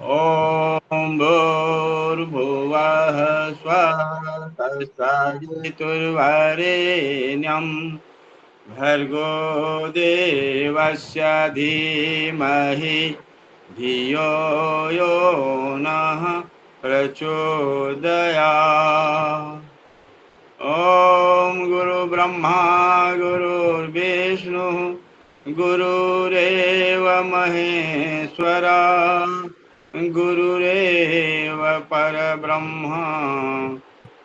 ॐ भूर्भुवः स्वः तत्सवितुर्वरेण्यं भर्गो देवस्य धीमहि धियो यो नः प्रचोदयात्। ॐ गुरुब्रह्मा गुरुर्विष्णुः गुरुरेव महेश्वरा गुरुरेव परब्रह्म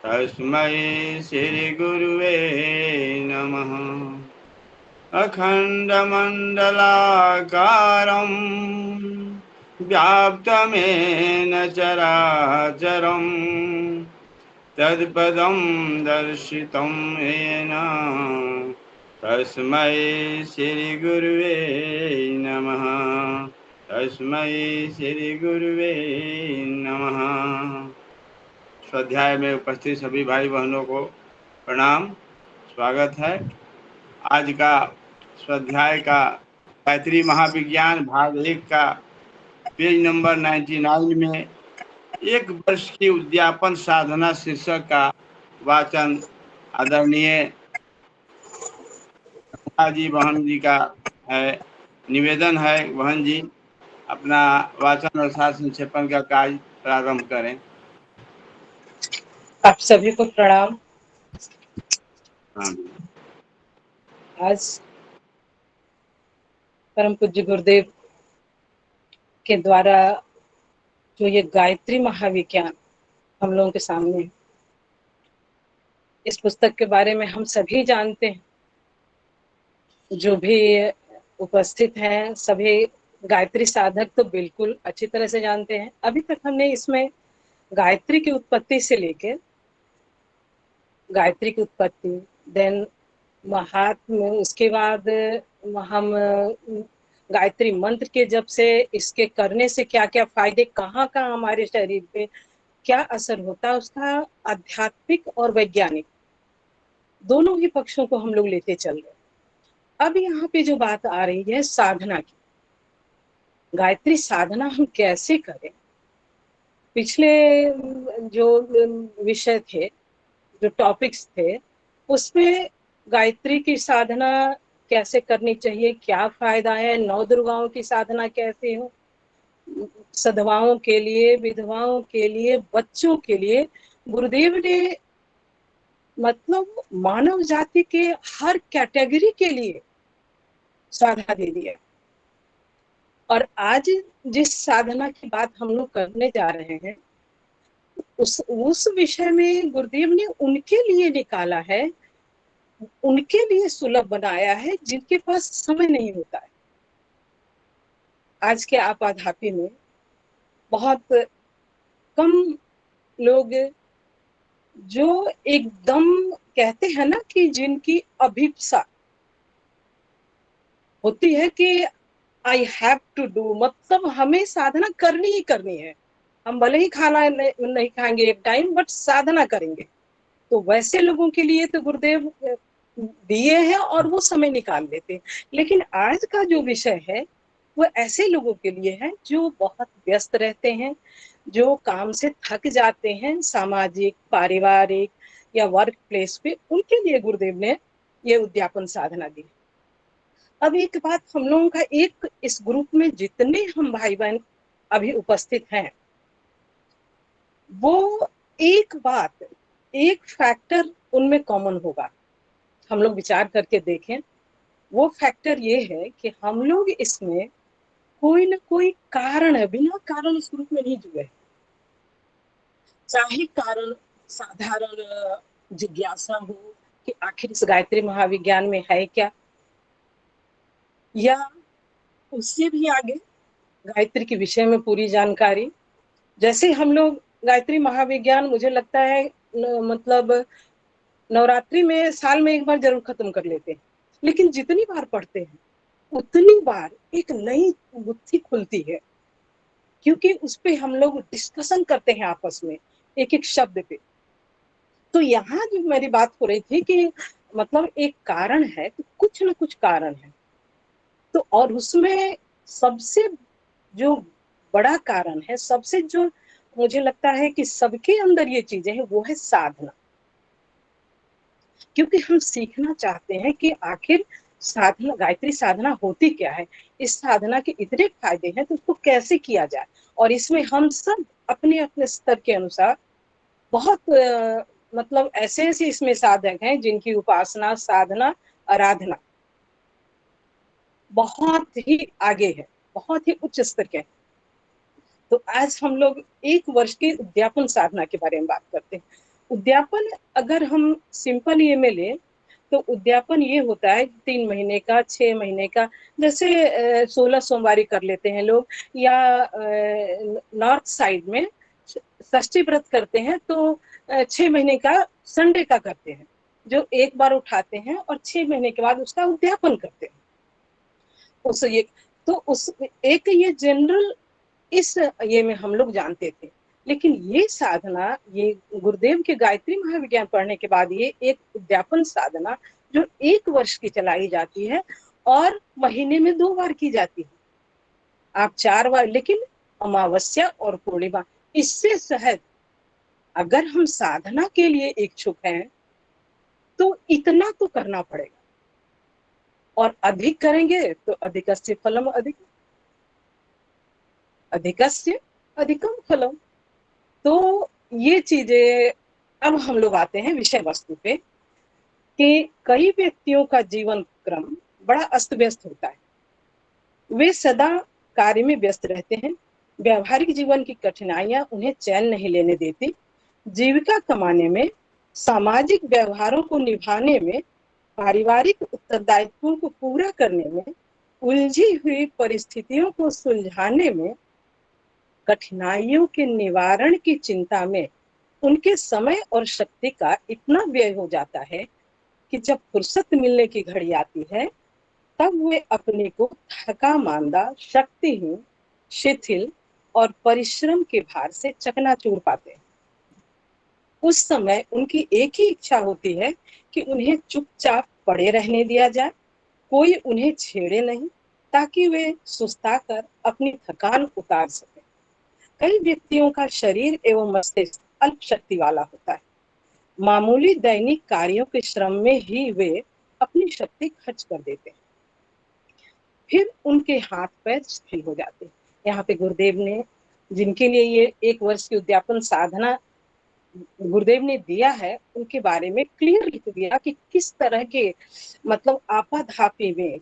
तस्मै श्रीगुरुवे नमः। अखण्डमण्डलाकारं व्याप्तमेन चराचरम् तत्पदं दर्शितं येन तस्मै श्रीगुरुवे नमः। तस्मै श्रीगुरुवे नमः। स्वाध्याय में उपस्थित सभी भाई बहनों को प्रणाम, स्वागत है। आज का स्वाध्याय का गायत्री महाविज्ञान भाग 1 का पेज नंबर 99 में एक वर्ष की उद्यापन साधना शीर्षक का वाचन आदरणीय जी बहन जी का है। निवेदन है बहन जी अपना वाचन और सार संक्षेपण का कार्य प्रारंभ करें। आप सभी को प्रणाम। हाँ। आज परम पूज्य गुरुदेव के द्वारा जो ये गायत्री महाविज्ञान हम लोगों के सामने है, इस पुस्तक के बारे में हम सभी जानते हैं। जो भी उपस्थित हैं सभी गायत्री साधक तो बिल्कुल अच्छी तरह से जानते हैं। अभी तक हमने इसमें गायत्री की उत्पत्ति से लेकर गायत्री की उत्पत्ति, देन महात्म्य, उसके बाद हम गायत्री मंत्र के जब से इसके करने से क्या क्या फायदे, कहाँ कहाँ हमारे शरीर पे क्या असर होता है, उसका आध्यात्मिक और वैज्ञानिक दोनों ही पक्षों को हम लोग लेते चल रहे हैं। अब यहाँ पे जो बात आ रही है साधना की, गायत्री साधना हम कैसे करें। पिछले जो विषय थे, जो टॉपिक्स थे, उसमें गायत्री की साधना कैसे करनी चाहिए, क्या फायदा है, 9 दुर्गाओं की साधना कैसे हो, सधवाओं के लिए, विधवाओं के लिए, बच्चों के लिए गुरुदेव ने मतलब मानव जाति के हर कैटेगरी के लिए साधना दे दिया। और आज जिस साधना की बात हम लोग करने जा रहे हैं उस विषय में गुरुदेव ने उनके लिए निकाला है, उनके लिए सुलभ बनाया है जिनके पास समय नहीं होता है। आज के आपाधापी में बहुत कम लोग जो एकदम कहते हैं ना कि जिनकी अभिप्सा होती है कि आई हैव टू डू, मतलब हमें साधना करनी ही करनी है, हम भले ही खाना नहीं खाएंगे एक टाइम बट साधना करेंगे। तो वैसे लोगों के लिए तो गुरुदेव दिए हैं और वो समय निकाल लेते हैं। लेकिन आज का जो विषय है वो ऐसे लोगों के लिए है जो बहुत व्यस्त रहते हैं, जो काम से थक जाते हैं, सामाजिक, पारिवारिक या वर्क प्लेस पे, उनके लिए गुरुदेव ने ये उद्यापन साधना दी। अब एक बात, हम लोगों का एक इस ग्रुप में जितने हम भाई बहन अभी उपस्थित हैं, वो एक बात, एक फैक्टर उनमें कॉमन होगा। हम लोग विचार करके देखें, वो फैक्टर ये है कि हम लोग इसमें कोई ना कोई कारण है, बिना कारण इस ग्रुप में नहीं जुड़े। चाहे कारण साधारण जिज्ञासा हो कि आखिर इस गायत्री महाविज्ञान में है क्या, या उससे भी आगे गायत्री के विषय में पूरी जानकारी। जैसे हम लोग गायत्री महाविज्ञान मुझे लगता है मतलब नवरात्रि में साल में एक बार जरूर खत्म कर लेते हैं, लेकिन जितनी बार पढ़ते हैं उतनी बार एक नई गुत्थी खुलती है, क्योंकि उस पे हम लोग डिस्कशन करते हैं आपस में एक एक शब्द पे। तो यहाँ जो मेरी बात हो रही थी कि मतलब एक कारण है तो कुछ ना कुछ कारण है। तो और उसमें सबसे जो बड़ा कारण है, सबसे जो मुझे लगता है कि सबके अंदर ये चीजें हैं, वो है साधना। क्योंकि हम सीखना चाहते हैं कि आखिर साधना, गायत्री साधना होती क्या है, इस साधना के इतने फायदे हैं तो उसको कैसे किया जाए। और इसमें हम सब अपने अपने स्तर के अनुसार बहुत मतलब ऐसे ऐसे इसमें साधक हैं जिनकी उपासना, साधना, आराधना बहुत ही आगे है, बहुत ही उच्च स्तर के हैं। तो आज हम लोग 1 वर्ष की उद्यापन साधना के बारे में बात करते हैं। उद्यापन अगर हम सिंपल ये में लें तो उद्यापन ये होता है 3 महीने का, 6 महीने का, जैसे 16 सोमवारी कर लेते हैं लोग, या नॉर्थ साइड में षष्ठी व्रत करते हैं तो 6 महीने का संडे का करते हैं, जो एक बार उठाते हैं और 6 महीने के बाद उसका उद्यापन करते हैं। उस ये तो उस एक ये जनरल इस ये में हम लोग जानते थे। लेकिन ये साधना, ये गुरुदेव के गायत्री महाविज्ञान पढ़ने के बाद ये एक उद्यापन साधना जो 1 वर्ष की चलाई जाती है और महीने में 2 बार की जाती है। आप 4 बार, लेकिन अमावस्या और पूर्णिमा, इससे सहज अगर हम साधना के लिए इच्छुक हैं तो इतना तो करना पड़ेगा, और अधिक करेंगे तो अधिकस्य फलम अधिक, अधिकस्य अधिकम फलम। तो ये चीजें, अब हम लोग आते हैं विषय वस्तु पे कि कई व्यक्तियों का जीवन क्रम बड़ा अस्त व्यस्त होता है। वे सदा कार्य में व्यस्त रहते हैं, व्यवहारिक जीवन की कठिनाइयां उन्हें चैन नहीं लेने देती। जीविका कमाने में, सामाजिक व्यवहारों को निभाने में, पारिवारिक उत्तरदायित्वों को पूरा करने में, उलझी हुई परिस्थितियों को सुलझाने में, कठिनाइयों के निवारण की चिंता में उनके समय और शक्ति का इतना व्यय हो जाता है कि जब फुर्सत मिलने की घड़ी आती है तब वे अपने को थका मांदा, शक्तिहीन, शिथिल और परिश्रम के भार से चकनाचूर पाते हैं। उस समय उनकी एक ही इच्छा होती है कि उन्हें चुपचाप पड़े रहने दिया जाए, कोई उन्हें छेड़े नहीं, ताकि वे सुस्ता कर अपनी थकान उतार सके। कई व्यक्तियों का शरीर एवं मस्तिष्क अल्प शक्ति वाला होता है। मामूली दैनिक कार्यों के श्रम में ही वे अपनी शक्ति खर्च कर देते हैं, फिर उनके हाथ पैर शिथिल हो जाते हैं। यहाँ पे गुरुदेव ने, जिनके लिए ये 1 वर्ष की उद्यापन साधना गुरुदेव ने दिया है, उनके बारे में क्लियर लिख दिया कि किस तरह के, मतलब आपाधापी में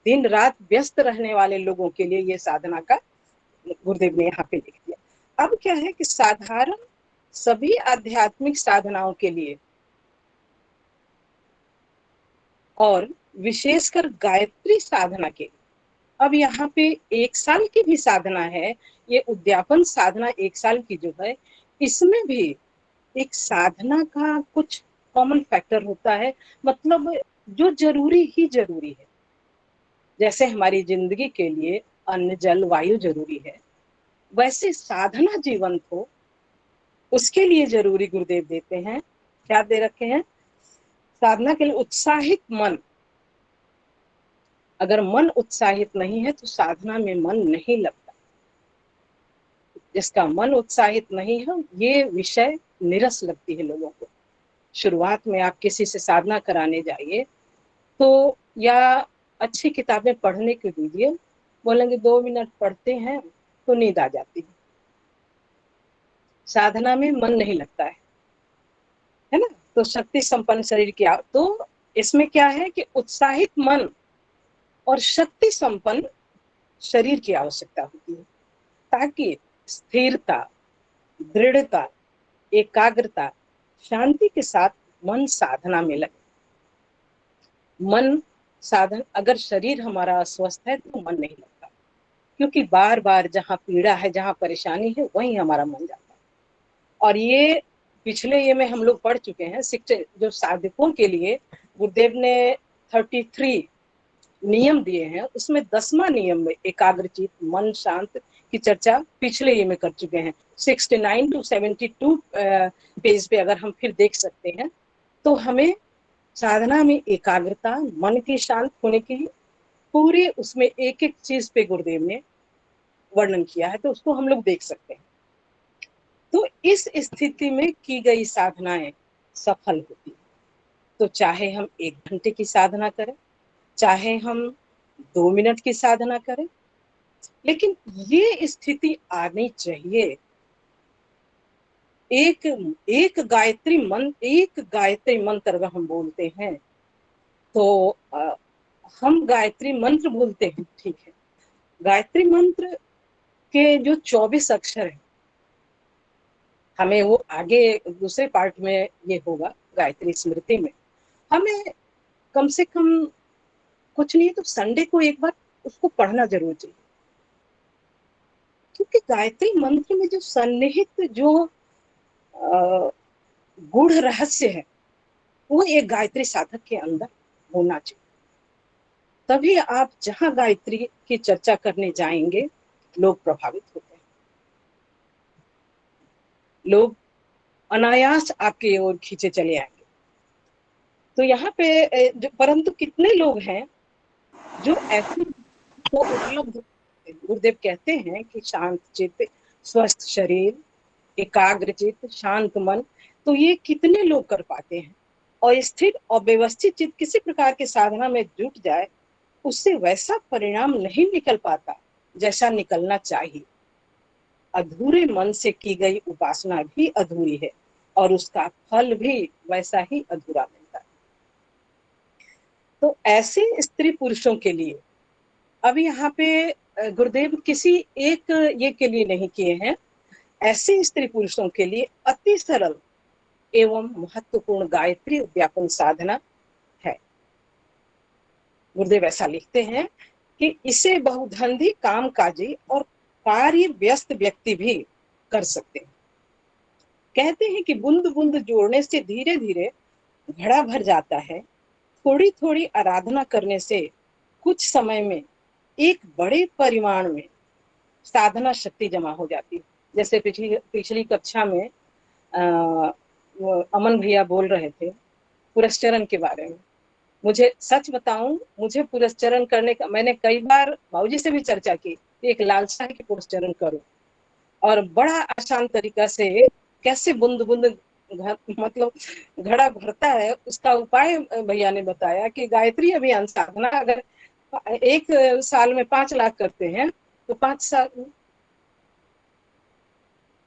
दिन रात व्यस्त रहने वाले लोगों के लिए ये साधना का गुरुदेव ने यहाँ पे लिख दिया। अब क्या है कि साधारण सभी आध्यात्मिक साधनाओं के लिए और विशेषकर गायत्री साधना के लिए, अब यहाँ पे 1 साल की भी साधना है, ये उद्यापन साधना 1 साल की जो है, इसमें भी एक साधना का कुछ कॉमन फैक्टर होता है, मतलब जो जरूरी ही जरूरी है। जैसे हमारी जिंदगी के लिए अन्न, जल, वायु जरूरी है, वैसे साधना जीवन को उसके लिए जरूरी गुरुदेव देते हैं। क्या दे रखे हैं? साधना के लिए उत्साहित मन। अगर मन उत्साहित नहीं है तो साधना में मन नहीं लगता। जिसका मन उत्साहित नहीं है, ये विषय निरस लगती है लोगों को। शुरुआत में आप किसी से साधना कराने जाइए तो, या अच्छी किताबें पढ़ने के दीजिए, बोलेंगे 2 मिनट पढ़ते हैं तो नींद आ जाती है, साधना में मन नहीं लगता है ना। तो शक्ति संपन्न शरीर की तो इसमें क्या है कि उत्साहित मन और शक्ति संपन्न शरीर की आवश्यकता होती है, ताकि स्थिरता, दृढ़ता, एकाग्रता, शांति के साथ मन साधना में लगे। मन साधन, अगर शरीर हमारा अस्वस्थ है तो मन नहीं लगता, क्योंकि बार बार जहाँ पीड़ा है, जहाँ परेशानी है, वहीं हमारा मन जाता है। और ये पिछले ये में हम लोग पढ़ चुके हैं, जो साधकों के लिए गुरुदेव ने 33 नियम दिए हैं, उसमें 10वां नियम में एकाग्रचित मन शांत की चर्चा पिछले ये में कर चुके हैं। 69 to 72 पेज पे अगर हम फिर देख सकते हैं तो हमें साधना में एकाग्रता, मन के शांत होने के लिए पूरे उसमें एक एक चीज पे गुरुदेव ने वर्णन किया है, तो उसको हम लोग देख सकते हैं। तो इस स्थिति में की गई साधनाएं सफल होती है। तो चाहे हम 1 घंटे की साधना करें, चाहे हम 2 मिनट की साधना करें, लेकिन ये स्थिति आनी चाहिए। एक एक गायत्री मंत्र अगर हम बोलते हैं तो हम गायत्री मंत्र बोलते हैं, ठीक है। गायत्री मंत्र के जो 24 अक्षर हैं, हमें वो आगे दूसरे पार्ट में ये होगा गायत्री स्मृति में, हमें कम से कम कुछ नहीं तो संडे को एक बार उसको पढ़ना जरूर चाहिए। क्योंकि गायत्री मंत्र में जो सन्निहित जो गूढ़ रहस्य है, वो एक गायत्री साधक के अंदर होना चाहिए। तभी आप जहां गायत्री की चर्चा करने जाएंगे, लोग प्रभावित होते हैं, लोग अनायास आपकी ओर खींचे चले आएंगे। तो यहाँ पे परंतु कितने लोग हैं जो ऐसे को उपलब्ध, गुरुदेव कहते हैं कि शांत चित्त, स्वस्थ शरीर, एकाग्र चित्त, शांत मन, तो ये कितने लोग कर पाते हैं। और स्थिर और व्यवस्थित चित्त किसी प्रकार के साधना में जुट जाए, उससे वैसा परिणाम नहीं निकल पाता जैसा निकलना चाहिए। अधूरे मन से की गई उपासना भी अधूरी है और उसका फल भी वैसा ही अधूरा मिलता है। तो ऐसे स्त्री पुरुषों के लिए अब यहाँ पे गुरुदेव किसी एक ये के लिए नहीं किए हैं, ऐसे स्त्री पुरुषों के लिए अति सरल एवं महत्वपूर्ण गायत्री उद्यापन साधना है। गुरुदेव ऐसा लिखते हैं कि इसे बहुधंधी, कामकाजी और कार्य व्यस्त व्यक्ति भी कर सकते हैं। कहते हैं कि बूंद बूंद जोड़ने से धीरे धीरे घड़ा भर जाता है। थोड़ी थोड़ी आराधना करने से कुछ समय में एक बड़े परिमाण में साधना शक्ति जमा हो जाती है। जैसे पिछली कक्षा में अमन भैया बोल रहे थे पुरस्चरण के बारे में। मुझे सच बताऊं, मुझे पुरस्चरण करने का, मैंने कई बार बाबूजी से भी चर्चा की, एक लालसा है कि पुरस्चरण करो, और बड़ा आसान तरीका से कैसे बूंद बूंद मतलब घड़ा भरता है, उसका उपाय भैया ने बताया कि गायत्री अभियान साधना अगर 1 साल में 5 लाख करते हैं तो 5 साल।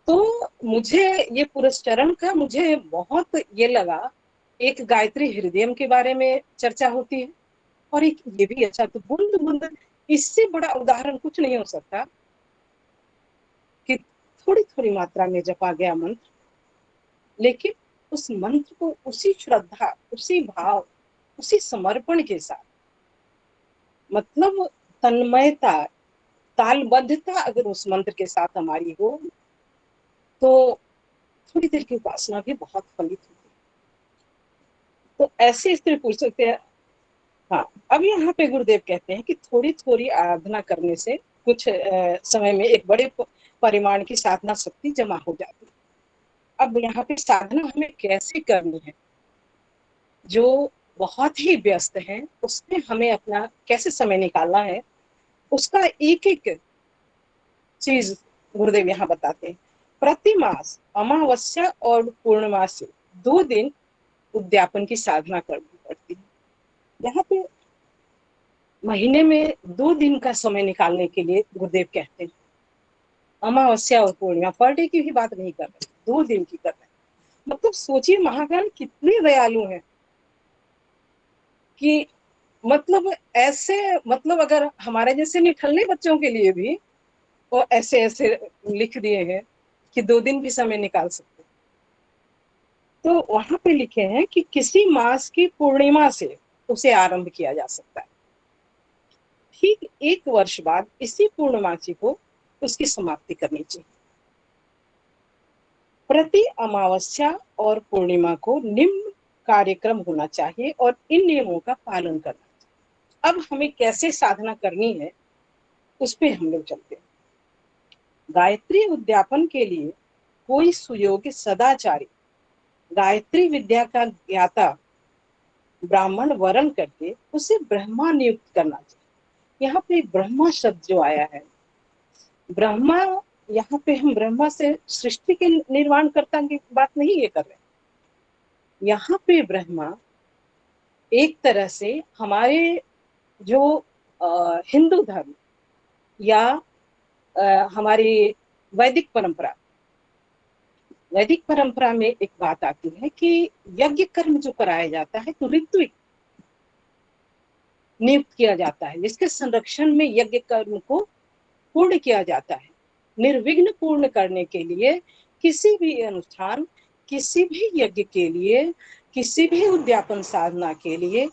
तो मुझे ये पुरस्चरण का मुझे बहुत ये लगा, एक गायत्री हृदयम के बारे में चर्चा होती है और एक ये भी अच्छा, तो बूंद बूंद, इससे बड़ा उदाहरण कुछ नहीं हो सकता कि थोड़ी थोड़ी मात्रा में जपा गया मंत्र, लेकिन उस मंत्र को उसी श्रद्धा, उसी भाव, उसी समर्पण के साथ, मतलब तन्मयता, तालबद्धता अगर उस मंत्र के साथ हमारी हो तो थोड़ी देर की उपासना भी बहुत फलित होती है। तो ऐसे स्त्री पुरुषों से, हाँ, अब यहाँ पे गुरुदेव कहते हैं कि थोड़ी थोड़ी आराधना करने से कुछ समय में एक बड़े परिमाण की साधना शक्ति जमा हो जाती है। अब यहाँ पे साधना हमें कैसे करनी है, जो बहुत ही व्यस्त है उसमें हमें अपना कैसे समय निकालना है, उसका एक एक चीज गुरुदेव यहाँ बताते हैं। प्रति मास अमावस्या और पूर्णिमा से 2 दिन उद्यापन की साधना करनी पड़ती है। यहाँ पे महीने में 2 दिन का समय निकालने के लिए गुरुदेव कहते हैं। अमावस्या और पूर्णिमा, पर डे की भी बात नहीं कर रहे, 2 दिन की कर रहे हैं। मतलब सोचिए महाकाल कितने दयालु हैं कि मतलब ऐसे, मतलब अगर हमारे जैसे निठल्ले बच्चों के लिए भी वो ऐसे ऐसे लिख दिए हैं कि 2 दिन भी समय निकाल सकते। तो वहां पे लिखे हैं कि किसी मास की पूर्णिमा से उसे आरंभ किया जा सकता है। ठीक 1 वर्ष बाद इसी पूर्णमासी को उसकी समाप्ति करनी चाहिए। प्रति अमावस्या और पूर्णिमा को निम्न कार्यक्रम होना चाहिए और इन नियमों का पालन करना चाहिए। अब हमें कैसे साधना करनी है उस पर हम लोग चलते हैं। गायत्री उद्यापन के लिए कोई सुयोग्य सदाचारी गायत्री विद्या का ज्ञाता ब्राह्मण वरण करके उसे ब्रह्मा नियुक्त करना चाहिए। यहाँ पे ब्रह्मा शब्द जो आया है, ब्रह्मा, यहाँ पे हम ब्रह्मा से सृष्टि के निर्माण करता की बात नहीं ये कर रहे, यहाँ पे ब्रह्मा एक तरह से हमारे जो हिंदू धर्म या हमारी वैदिक परंपरा, वैदिक परंपरा में एक बात आती है कि यज्ञ कर्म जो कराया जाता है तो ऋत्विक नियुक्त किया जाता है, जिसके संरक्षण में यज्ञ कर्म को पूर्ण किया जाता है। निर्विघ्न पूर्ण करने के लिए किसी भी अनुष्ठान, किसी भी यज्ञ के लिए, किसी भी उद्यापन साधना के लिए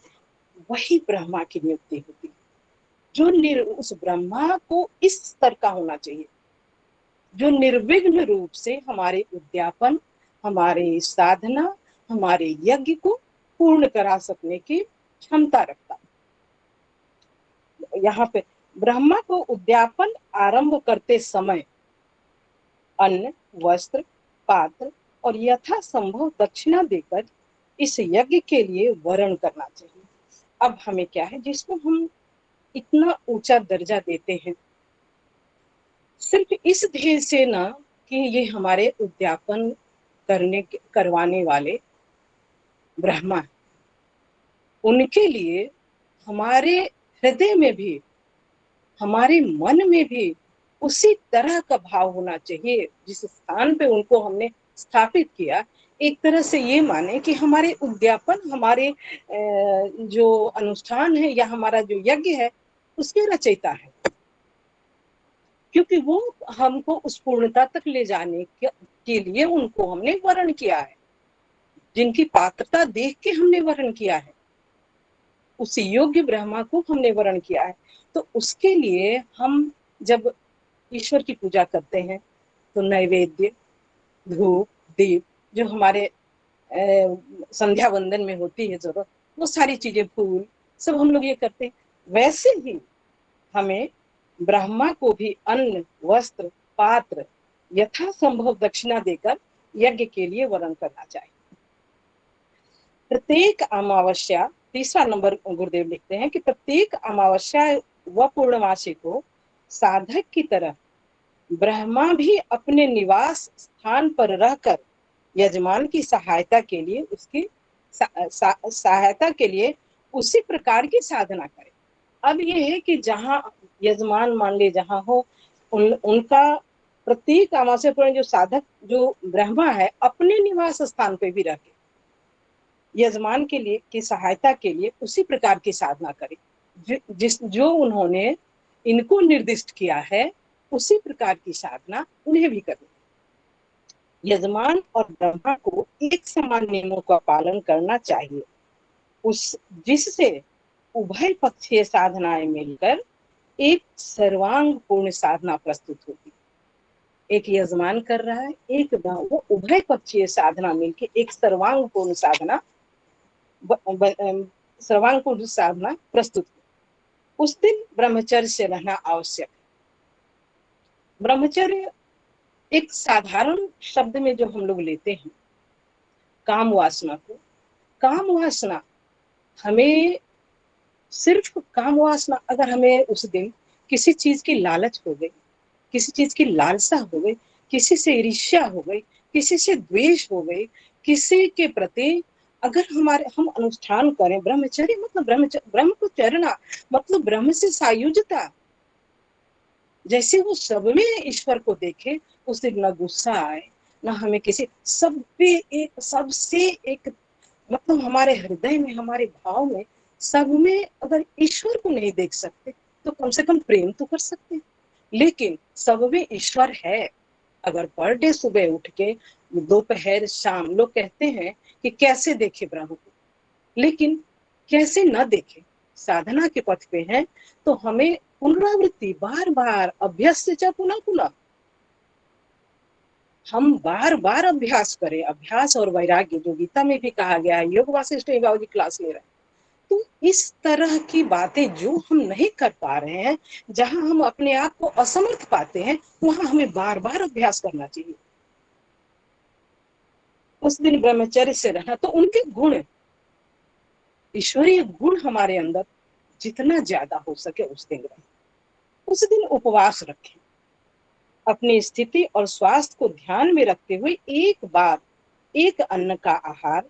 वही ब्रह्मा की नियुक्ति होती है, जो उस ब्रह्मा को इस स्तर का होना चाहिए जो निर्विघ्न रूप से हमारे उद्यापन, हमारे साधना, हमारे यज्ञ को पूर्ण करा सकने की क्षमता रखता है। यहाँ पे ब्रह्मा को उद्यापन आरंभ करते समय अन्न, वस्त्र, पात्र और यथासंभव दक्षिणा देकर इस यज्ञ के लिए वरण करना चाहिए। अब हमें क्या है, जिसको हम इतना ऊंचा दर्जा देते हैं, सिर्फ इस ध्येय से ना कि ये हमारे उद्यापन करवाने वाले ब्रह्मा, उनके लिए हमारे हृदय में भी, हमारे मन में भी उसी तरह का भाव होना चाहिए जिस स्थान पे उनको हमने स्थापित किया। एक तरह से ये माने कि हमारे उद्यापन, हमारे जो अनुष्ठान है या हमारा जो यज्ञ है उसके रचयिता है, क्योंकि वो हमको उस पूर्णता तक ले जाने के लिए उनको हमने वर्ण किया है, जिनकी पात्रता देख के हमने वर्ण किया है, उस योग्य ब्रह्मा को हमने वर्ण किया है। तो उसके लिए हम जब ईश्वर की पूजा करते हैं तो नैवेद्य, धूप, दीप, जो हमारे संध्या वंदन में होती है जरूरत, वो सारी चीजें, फूल, सब हम लोग ये करते हैं। वैसे ही हमें ब्रह्मा को भी अन्न, वस्त्र, पात्र, यथासंभव दक्षिणा देकर यज्ञ के लिए वरण करना चाहिए। प्रत्येक अमावस्या, तीसरा नंबर गुरुदेव लिखते हैं कि प्रत्येक अमावस्या व पूर्णमासी को साधक की तरह ब्रह्मा भी अपने निवास स्थान पर रहकर यजमान की सहायता के लिए उसकी सहायता के लिए उसी प्रकार की साधना करे। अब ये है कि जहाँ यजमान मान ले जहाँ हो, उनका प्रत्येक अमावस्या पूर्ण जो साधक जो ब्रह्मा है अपने निवास स्थान पे भी रहकर यजमान के लिए की सहायता के लिए उसी प्रकार की साधना करे जो उन्होंने इनको निर्दिष्ट किया है, उसी प्रकार की साधना उन्हें भी करनी। यजमान और ब्रह्मा को एक समान नियमों का पालन करना चाहिए, जिससे उभय पक्षीय साधनाएं मिलकर एक सर्वांग पूर्ण साधना प्रस्तुत होगी। एक यजमान कर रहा है, एक वो उभय पक्षीय साधना मिलकर एक सर्वांग पूर्ण साधना सर्वांग साधना प्रस्तुत। उस दिन ब्रह्मचर्य से रहना आवश्यक है। ब्रह्मचर्य एक साधारण शब्द में जो हम लोग लेते हैं काम वासना को, काम वासना हमें सिर्फ काम वासना, अगर हमें उस दिन किसी चीज की लालच हो गई, किसी चीज की लालसा हो गई, किसी से ईर्ष्या हो गई, किसी से द्वेष हो गई, किसी के प्रति अगर हम अनुष्ठान करें, ब्रह्मचर्य मतलब ब्रह्म को चरना मतलब ब्रह्म से सायुज्यता, जैसे वो सब में ईश्वर को देखे, उस दिन न गुस्सा आए, न हमें किसी सबसे एक मतलब हमारे हृदय में, हमारे भाव में, सब में अगर ईश्वर को नहीं देख सकते तो कम से कम प्रेम तो कर सकते हैं। लेकिन सब में ईश्वर है। अगर पर डे सुबह उठ के दोपहर शाम लोग कहते हैं कि कैसे देखे ब्रह्म को, लेकिन कैसे न देखे, साधना के पथ पे हैं तो हमें पुनरावृत्ति, बार बार अभ्यास से पुनः पुनः हम बार बार अभ्यास करें। अभ्यास और वैराग्य जो गीता में भी कहा गया है, योग वासिष्ठ बाबू जी क्लास ले रहे हैं, तो इस तरह की बातें जो हम नहीं कर पा रहे हैं, जहां हम अपने आप को असमर्थ पाते हैं, वहां हमें बार बार अभ्यास करना चाहिए। उस दिन ब्रह्मचर्य से रहना, तो उनके गुण, ईश्वरीय गुण हमारे अंदर जितना ज्यादा हो सके उस दिन रहे। उस दिन उपवास रखें, अपनी स्थिति और स्वास्थ्य को ध्यान में रखते हुए एक बार एक अन्न का आहार,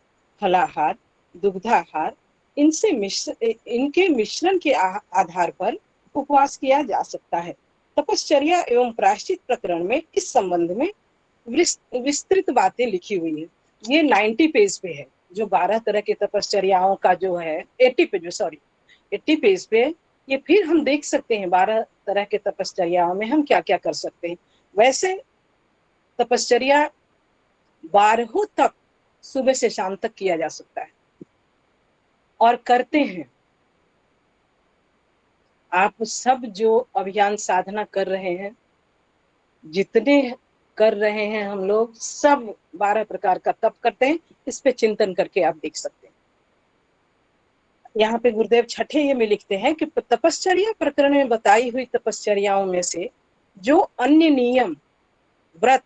फलाहार, दुग्धाहार, इनके मिश्रण के आधार पर उपवास किया जा सकता है। तपश्चर्या एवं प्रायश्चित प्रकरण में इस संबंध में विस्तृत बातें लिखी हुई है। ये 90 पेज पे है, जो 12 तरह के तपश्चर्याओं का जो है 80 पेज पे। ये फिर हम देख सकते हैं 12 तरह के तपश्चर्याओं में हम क्या क्या कर सकते हैं। वैसे तपश्चर्या 12 तक सुबह से शाम तक किया जा सकता है और करते हैं। आप सब जो अभियान साधना कर रहे हैं, जितने कर रहे हैं हम लोग, सब 12 प्रकार का तप करते हैं। इस पे चिंतन करके आप देख सकते हैं। यहाँ पे गुरुदेव छठे ये में लिखते हैं कि तपश्चर्या प्रकरण में बताई हुई तपश्चर्याओं में से जो अन्य नियम व्रत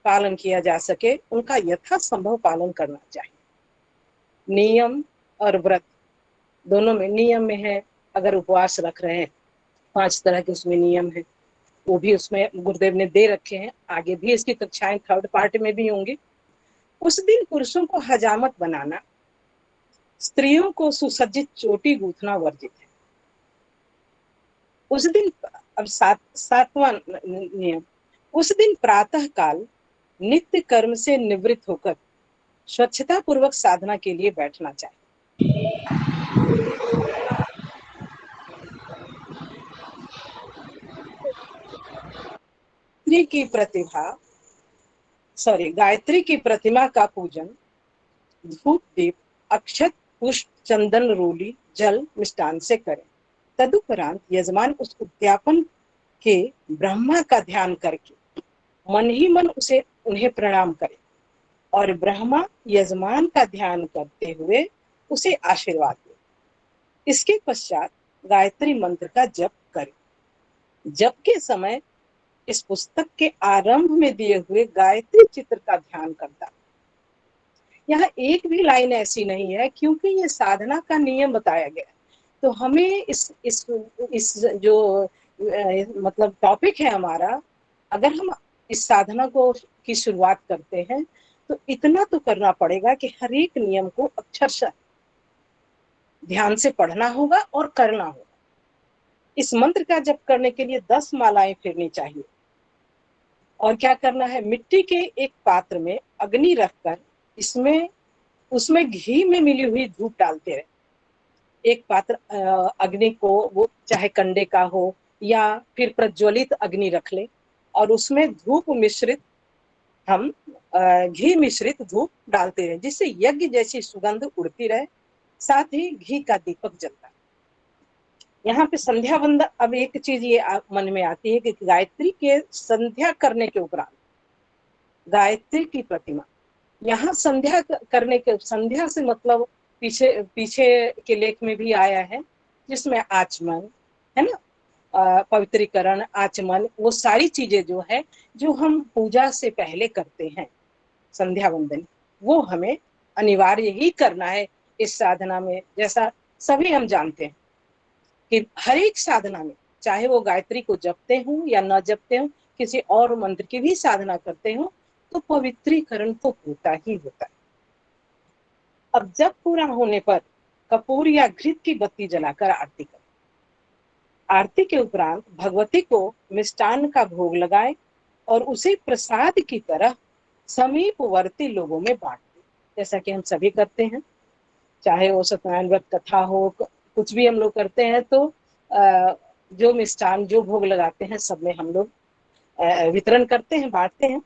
पालन किया जा सके उनका यथासंभव पालन करना चाहिए। नियम और व्रत दोनों में, नियम में है अगर उपवास रख रहे हैं 5 तरह के उसमें नियम है, वो भी उसमें गुरुदेव ने दे रखे हैं। आगे भी इसकी कक्षाएं 3rd पार्ट में भी होंगी। उस दिन पुरुषों को हजामत बनाना, स्त्रियों को सुसज्जित चोटी गूंथना वर्जित है। उस दिन अब 7वां नियम, उस दिन प्रातः काल नित्य कर्म से निवृत्त होकर स्वच्छता पूर्वक साधना के लिए बैठना चाहिए। गायत्री की प्रतिमा का पूजन धूप दीप अक्षत पुष्प चंदन रोली जल मिष्टान से करें। तदुपरांत यजमान उस उद्यापन के ब्रह्मा का ध्यान करके मन ही मन उन्हें प्रणाम करें और ब्रह्मा यजमान का ध्यान करते हुए उसे आशीर्वाद दें। इसके पश्चात गायत्री मंत्र का जप करें। जप के समय इस पुस्तक के आरंभ में दिए हुए गायत्री चित्र का ध्यान करता है। यहाँ एक भी लाइन ऐसी नहीं है, क्योंकि ये साधना का नियम बताया गया है। तो हमें इस जो मतलब टॉपिक है हमारा, अगर हम इस साधना को की शुरुआत करते हैं तो इतना तो करना पड़ेगा कि हर एक नियम को अक्षरशः ध्यान से पढ़ना होगा और करना होगा। इस मंत्र का जप करने के लिए 10 मालाएं फेरनी चाहिए। और क्या करना है, मिट्टी के एक पात्र में अग्नि रखकर उसमें घी में मिली हुई धूप डालते रहे। एक पात्र अग्नि को, वो चाहे कंडे का हो या फिर प्रज्वलित अग्नि रख ले और उसमें हम घी मिश्रित धूप डालते रहे, जिससे यज्ञ जैसी सुगंध उड़ती रहे, साथ ही घी का दीपक जलता है। यहाँ पे संध्या वंदन, अब एक चीज ये मन में आती है कि गायत्री के संध्या करने के उपरांत गायत्री की प्रतिमा, यहाँ संध्या करने के, संध्या से मतलब पीछे के लेख में भी आया है, जिसमें आचमन है ना, पवित्रीकरण, आचमन, वो सारी चीजें जो है जो हम पूजा से पहले करते हैं, संध्या वंदन, वो हमें अनिवार्य ही करना है इस साधना में। जैसा सभी हम जानते हैं कि हर एक साधना में, चाहे वो गायत्री को जपते हो या न जपते हो, किसी और मंत्र की भी साधना करते हो, तो पवित्रीकरण तो होता ही होता है। अब जब पूरा होने पर कपूर या घृत की बत्ती जलाकर आरती करें। आरती के उपरांत भगवती को मिष्टान का भोग लगाएं और उसे प्रसाद की तरह समीपवर्ती लोगों में बांट दें, जैसा कि हम सभी करते हैं। चाहे वो सत्यनारायण व्रत कथा हो, कुछ भी हम लोग करते हैं, तो जो मिष्टान, जो भोग लगाते हैं, सब में हम लोग वितरण करते हैं, बांटते हैं।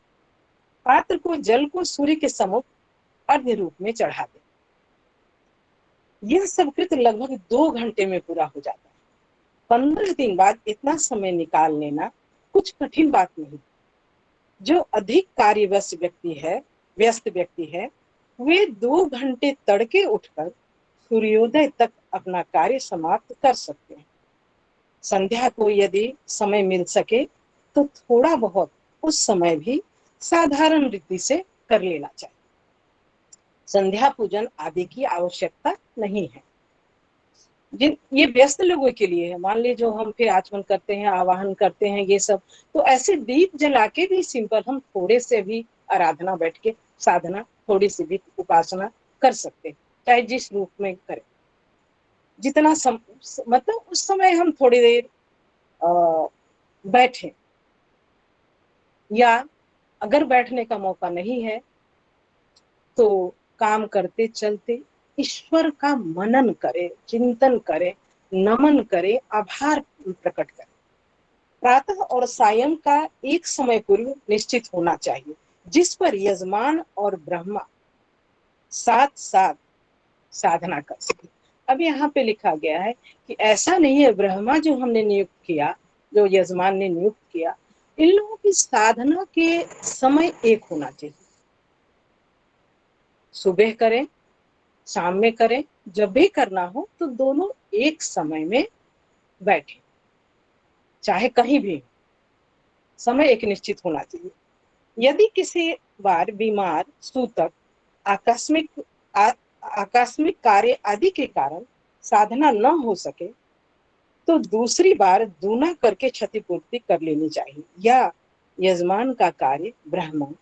पात्र को जल को सूर्य के सम्मुख अर्घ्य रूप में चढ़ा दें। यह सब कृत्य लगभग 2 घंटे में पूरा हो जाता है। 15 दिन बाद इतना समय निकाल लेना कुछ कठिन बात नहीं। जो अधिक कार्यव्यस्त व्यक्ति है, वे 2 घंटे तड़के उठकर सूर्योदय तक अपना कार्य समाप्त कर सकते हैं। संध्या को यदि समय मिल सके तो थोड़ा बहुत उस समय भी साधारण रीति से कर लेना चाहिए। संध्या पूजन आदि की आवश्यकता नहीं है। जिन ये व्यस्त लोगों के लिए है। मान लीजिए जो हम फिर आचमन करते हैं, आवाहन करते हैं, ये सब तो ऐसे दीप जला के भी सिंपल हम थोड़े से भी आराधना बैठ के साधना, थोड़ी सी भी उपासना कर सकते हैं, चाहे जिस रूप में करें। जितना मतलब उस समय हम थोड़ी देर बैठे, या अगर बैठने का मौका नहीं है तो काम करते चलते ईश्वर का मनन करे, चिंतन करे, नमन करे, आभार प्रकट करे। प्रातः और सायं का एक समय पूर्व निश्चित होना चाहिए, जिस पर यजमान और ब्रह्मा साथ साथ साधना कर सके। अब यहाँ पे लिखा गया है कि ऐसा नहीं है, ब्रह्मा जो हमने नियुक्त किया, जो यजमान ने नियुक्त किया, इन लोगों की साधना के समय एक होना चाहिए। सुबह करें, शाम में करें, जब भी करना हो तो दोनों एक समय में बैठे, चाहे कहीं भी। समय एक निश्चित होना चाहिए। यदि किसी बार बीमार, सूतक, आकस्मिक आकस्मिक कार्य आदि के कारण साधना न हो सके तो दूसरी बार दूना करके क्षतिपूर्ति कर लेनी चाहिए, या यजमान का कार्य ब्राह्मण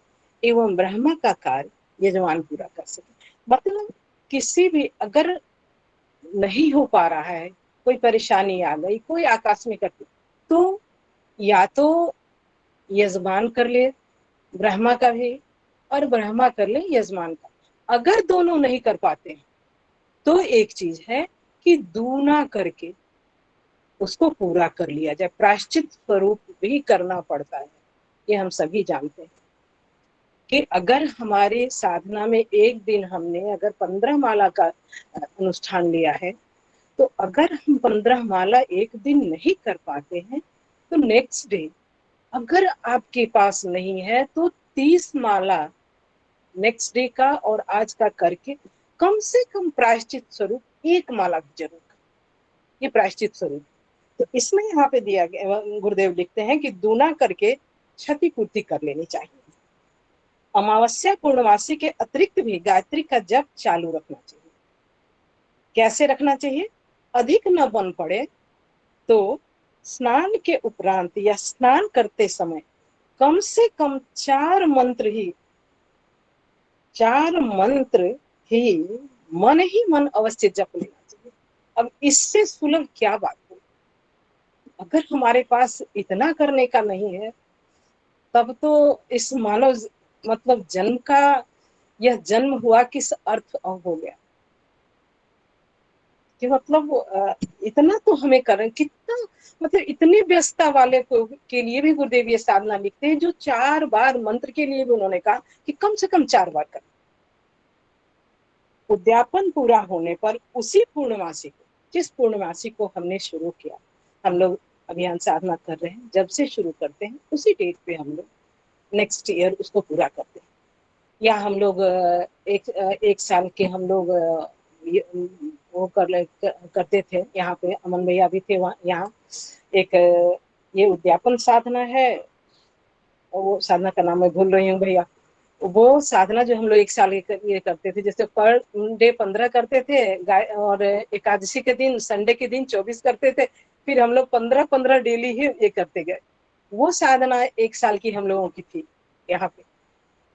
एवं ब्रह्मा का कार्य यजमान पूरा कर सके। मतलब किसी भी अगर नहीं हो पा रहा है, कोई परेशानी आ गई, कोई आकस्मिक, तो या तो यजमान कर ले ब्रह्मा का भी, और ब्रह्मा कर ले यजमान का। अगर दोनों नहीं कर पाते हैं तो एक चीज है कि दूना करके उसको पूरा कर लिया जाए। प्रायश्चित स्वरूप भी करना पड़ता है, ये हम सभी जानते हैं कि अगर हमारे साधना में एक दिन हमने अगर 15 माला का अनुष्ठान लिया है, तो अगर हम 15 माला एक दिन नहीं कर पाते हैं तो नेक्स्ट डे अगर आपके पास नहीं है तो 30 माला नेक्स्ट डे का और आज का करके कम से कम प्रायश्चित स्वरूप एक माला भी जरूर करें। ये प्रायश्चित स्वरूप। तो इसमें यहाँ पे दिया गया, गुरुदेव लिखते हैं कि दूना करके क्षतिपूर्ति कर लेनी चाहिए। अमावस्या पूर्णमासी के अतिरिक्त भी गायत्री का जप चालू रखना चाहिए। कैसे रखना चाहिए? अधिक न बन पड़े तो स्नान के उपरांत या स्नान करते समय कम से कम 4 मंत्र ही मन अवश्य जप लेना चाहिए। अब इससे सुलभ क्या बात हो? अगर हमारे पास इतना करने का नहीं है, तब तो इस मानव मतलब जन्म का यह जन्म हुआ किस अर्थ हो गया कि मतलब इतना तो हमें करें कितना, मतलब इतनी व्यस्तता वाले को के लिए भी गुरुदेव ये साधना लिखते हैं, जो 4 बार मंत्र के लिए भी उन्होंने कहा कि कम से कम 4 बार करें। उद्यापन पूरा होने पर उसी पूर्णमासी को, जिस पूर्णमासी को हमने शुरू किया, हम लोग अभियान साधना कर रहे हैं, जब से शुरू करते हैं उसी डेट पे हम लोग नेक्स्ट ईयर उसको पूरा करते हैं। या हम लोग एक साल के हम लोग वो करते थे। यहाँ पे अमन भैया भी थे, यहाँ एक ये उद्यापन साधना है, और वो साधना का नाम मैं भूल रही हूँ भैया। वो साधना जो हम लोग एक साल ये करते थे, जैसे पर डे 15 करते थे, और एकादशी के दिन, संडे के दिन 24 करते थे। फिर हम लोग 15-15 डेली ही ये करते गए। वो साधना एक साल की हम लोगों की थी यहाँ पे।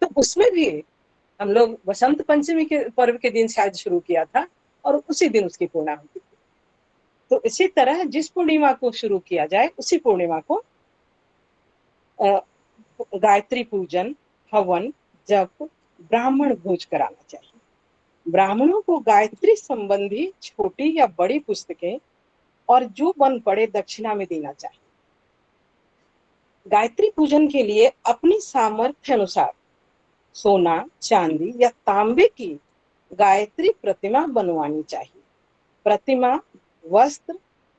तो उसमें भी हम लोग बसंत पंचमी के पर्व के दिन शायद शुरू किया था, और उसी दिन उसकी पूर्णाहुति थी। तो इसी तरह जिस पूर्णिमा को शुरू किया जाए उसी पूर्णिमा को गायत्री पूजन, हवन, जप, ब्राह्मण भोज कराना चाहिए। ब्राह्मणों को गायत्री संबंधी छोटी या बड़ी पुस्तकें और जो बन पड़े दक्षिणा में देना चाहिए। गायत्री पूजन के लिए अपनी सामर्थ्य अनुसार सोना, चांदी या तांबे की गायत्री प्रतिमा बनवानी चाहिए। प्रतिमा, वस्त्र,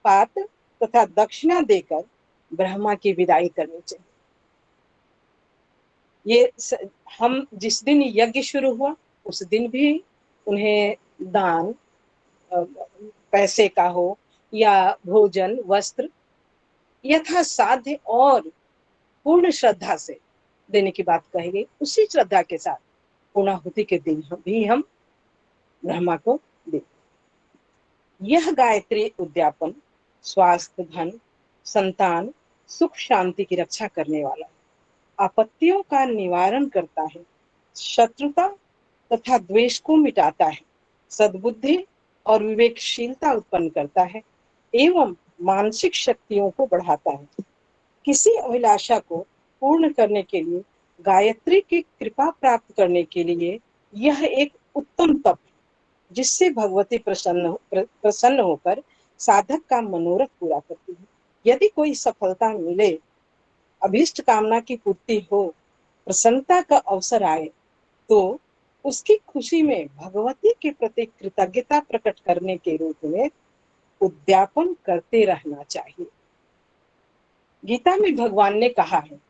पात्र तथा दक्षिणा देकर ब्रह्मा की विदाई करनी चाहिए। हम जिस दिन यज्ञ शुरू हुआ उस दिन भी उन्हें दान, पैसे का हो या भोजन, वस्त्र यथासाध्य और पूर्ण श्रद्धा से देने की बात कही गई। उसी श्रद्धा के साथ पूर्णाहुति के दिन भी हम ब्रह्मा को दें। यह गायत्री उद्यापन स्वास्थ्य, धन, संतान, सुख, शांति की रक्षा करने वाला, आपत्तियों का निवारण करता है, शत्रुता तथा द्वेष को मिटाता है, सद्बुद्धि और विवेकशीलता उत्पन्न करता है एवं मानसिक शक्तियों को बढ़ाता है। किसी अभिलाषा को पूर्ण करने के लिए, गायत्री की कृपा प्राप्त करने के लिए यह एक उत्तम तप है, जिससे भगवती प्रसन्न होकर साधक का मनोरथ पूरा करती है। यदि कोई सफलता मिले, अभीष्ट कामना की पूर्ति हो, प्रसन्नता का अवसर आए, तो उसकी खुशी में भगवती के प्रति कृतज्ञता प्रकट करने के रूप में उद्यापन करते रहना चाहिए। गीता में भगवान ने कहा है,